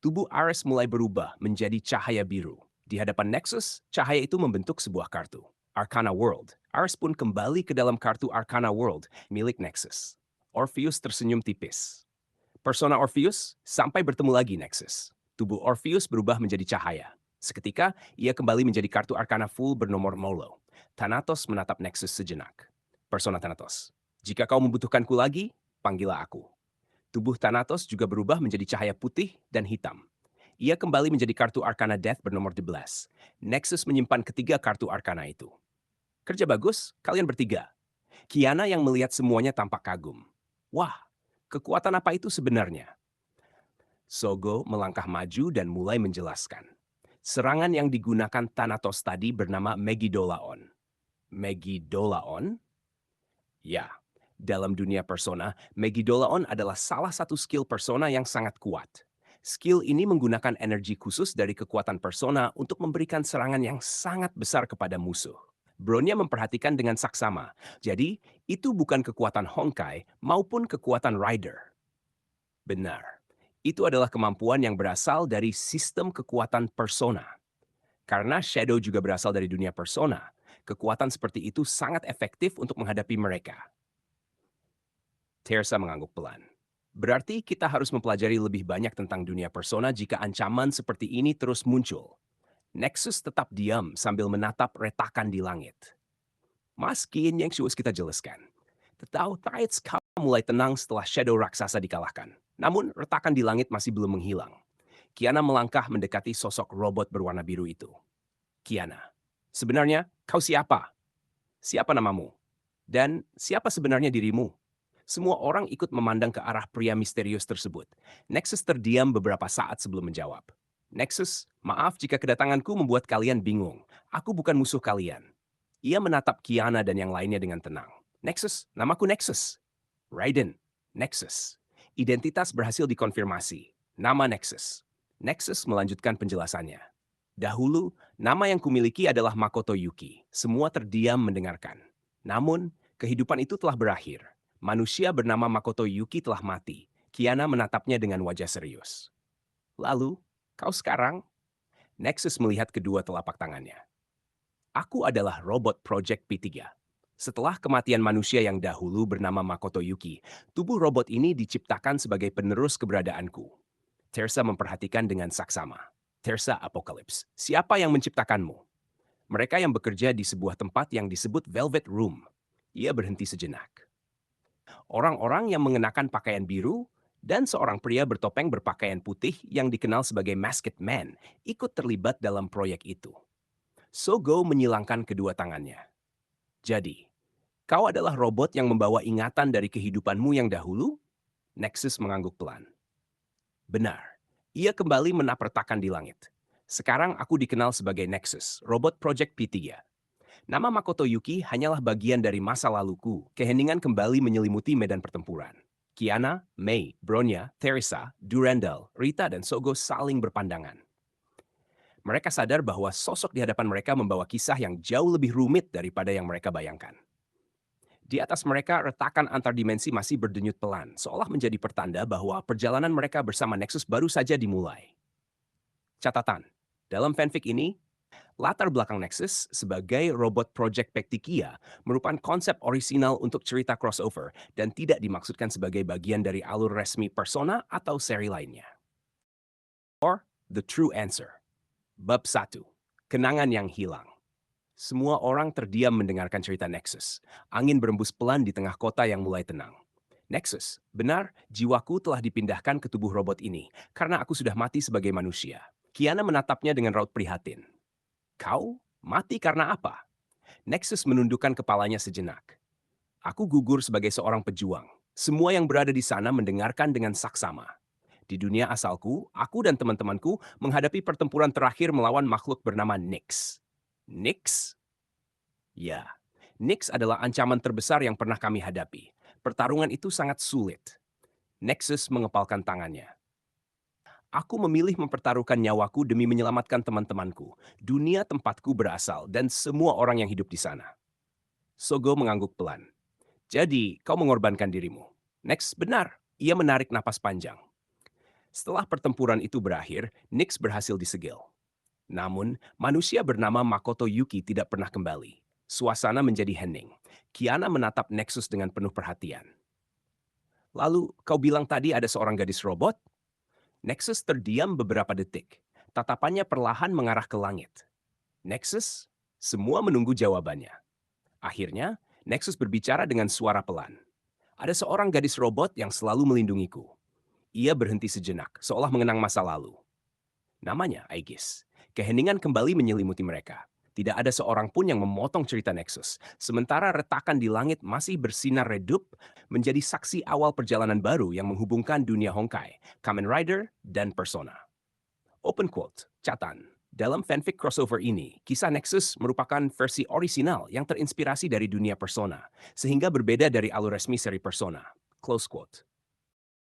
Speaker 1: Tubuh Ares mulai berubah menjadi cahaya biru. Di hadapan Nexus, cahaya itu membentuk sebuah kartu. Arcana World. Ares pun kembali ke dalam kartu Arcana World milik Nexus. Orpheus tersenyum tipis. Persona Orpheus sampai bertemu lagi Nexus. Tubuh Orpheus berubah menjadi cahaya. Seketika, ia kembali menjadi kartu Arcana full bernomor Molo. Thanatos menatap Nexus sejenak. Persona Thanatos. Jika kau membutuhkanku lagi, panggillah aku. Tubuh Thanatos juga berubah menjadi cahaya putih dan hitam. Ia kembali menjadi kartu Arcana Death bernomor 11. Nexus menyimpan ketiga kartu Arcana itu. Kerja bagus, kalian bertiga. Kiana yang melihat semuanya tampak kagum. Wah, kekuatan apa itu sebenarnya? Sogo melangkah maju dan mulai menjelaskan. Serangan yang digunakan Thanatos tadi bernama Megidolaon. Megidolaon? Ya, dalam dunia persona, Megidolaon adalah salah satu skill persona yang sangat kuat. Skill ini menggunakan energi khusus dari kekuatan persona untuk memberikan serangan yang sangat besar kepada musuh. Bronya memperhatikan dengan saksama, jadi itu bukan kekuatan Honkai maupun kekuatan Rider. Benar, itu adalah kemampuan yang berasal dari sistem kekuatan persona. Karena Shadow juga berasal dari dunia persona, kekuatan seperti itu sangat efektif untuk menghadapi mereka. Teresa mengangguk pelan. Berarti kita harus mempelajari lebih banyak tentang dunia persona jika ancaman seperti ini terus muncul. Nexus tetap diam sambil menatap retakan di langit. Maskin yang suus kita jelaskan. Tahu Tides mulai tenang setelah Shadow raksasa dikalahkan. Namun retakan di langit masih belum menghilang. Kiana melangkah mendekati sosok robot berwarna biru itu. Kiana, sebenarnya kau siapa? Siapa namamu? Dan siapa sebenarnya dirimu? Semua orang ikut memandang ke arah pria misterius tersebut. Nexus terdiam beberapa saat sebelum menjawab. Nexus, maaf jika kedatanganku membuat kalian bingung. Aku bukan musuh kalian. Ia menatap Kiana dan yang lainnya dengan tenang. Nexus, namaku Nexus. Raiden, Nexus. Identitas berhasil dikonfirmasi. Nama Nexus. Nexus melanjutkan penjelasannya. Dahulu, nama yang kumiliki adalah Makoto Yuki. Semua terdiam mendengarkan. Namun, kehidupan itu telah berakhir. Manusia bernama Makoto Yuki telah mati. Kiana menatapnya dengan wajah serius. Lalu, kau sekarang? Nexus melihat kedua telapak tangannya. Aku adalah robot Project P3. Setelah kematian manusia yang dahulu bernama Makoto Yuki, tubuh robot ini diciptakan sebagai penerus keberadaanku. Teresa memperhatikan dengan saksama. Teresa Apocalypse, siapa yang menciptakanmu? Mereka yang bekerja di sebuah tempat yang disebut Velvet Room. Ia berhenti sejenak. Orang-orang yang mengenakan pakaian biru dan seorang pria bertopeng berpakaian putih yang dikenal sebagai Masked Man ikut terlibat dalam proyek itu. Sogo menyilangkan kedua tangannya. Jadi, kau adalah robot yang membawa ingatan dari kehidupanmu yang dahulu? Nexus mengangguk pelan. Benar, ia kembali menapertakan di langit. Sekarang aku dikenal sebagai Nexus, robot Project P3. Nama Makoto Yuki hanyalah bagian dari masa laluku. Keheningan kembali menyelimuti medan pertempuran. Kiana, Mei, Bronya, Teresa, Durandal, Rita, dan Sogo saling berpandangan. Mereka sadar bahwa sosok di hadapan mereka membawa kisah yang jauh lebih rumit daripada yang mereka bayangkan. Di atas mereka, retakan antar dimensi masih berdenyut pelan, seolah menjadi pertanda bahwa perjalanan mereka bersama Nexus baru saja dimulai. Catatan, dalam fanfic ini, latar belakang Nexus sebagai robot Project Pectikia merupakan konsep orisinal untuk cerita crossover dan tidak dimaksudkan sebagai bagian dari alur resmi Persona atau seri lainnya. Or, The True Answer. Bab 1. Kenangan yang hilang. Semua orang terdiam mendengarkan cerita Nexus. Angin berembus pelan di tengah kota yang mulai tenang. Nexus, benar, jiwaku telah dipindahkan ke tubuh robot ini karena aku sudah mati sebagai manusia. Kiana menatapnya dengan raut prihatin. Kau? Mati karena apa? Nexus menundukkan kepalanya sejenak. Aku gugur sebagai seorang pejuang. Semua yang berada di sana mendengarkan dengan saksama. Di dunia asalku, aku dan teman-temanku menghadapi pertempuran terakhir melawan makhluk bernama Nyx. Nyx? Ya, Nyx adalah ancaman terbesar yang pernah kami hadapi. Pertarungan itu sangat sulit. Nexus mengepalkan tangannya. Aku memilih mempertaruhkan nyawaku demi menyelamatkan teman-temanku, dunia tempatku berasal, dan semua orang yang hidup di sana. Sogo mengangguk pelan. Jadi, kau mengorbankan dirimu. Next, benar. Ia menarik napas panjang. Setelah pertempuran itu berakhir, Nix berhasil disegel. Namun, manusia bernama Makoto Yuki tidak pernah kembali. Suasana menjadi hening. Kiana menatap Nexus dengan penuh perhatian. Lalu, kau bilang tadi ada seorang gadis robot? Nexus terdiam beberapa detik. Tatapannya perlahan mengarah ke langit. Nexus, semua menunggu jawabannya. Akhirnya, Nexus berbicara dengan suara pelan. Ada seorang gadis robot yang selalu melindungiku. Ia berhenti sejenak, seolah mengenang masa lalu. Namanya Aegis. Keheningan kembali menyelimuti mereka. Tidak ada seorang pun yang memotong cerita Nexus. Sementara retakan di langit masih bersinar redup menjadi saksi awal perjalanan baru yang menghubungkan dunia Honkai, Kamen Rider, dan Persona. Open quote, catatan. Dalam fanfic crossover ini, kisah Nexus merupakan versi orisinal yang terinspirasi dari dunia Persona, sehingga berbeda dari alur resmi seri Persona. Close quote.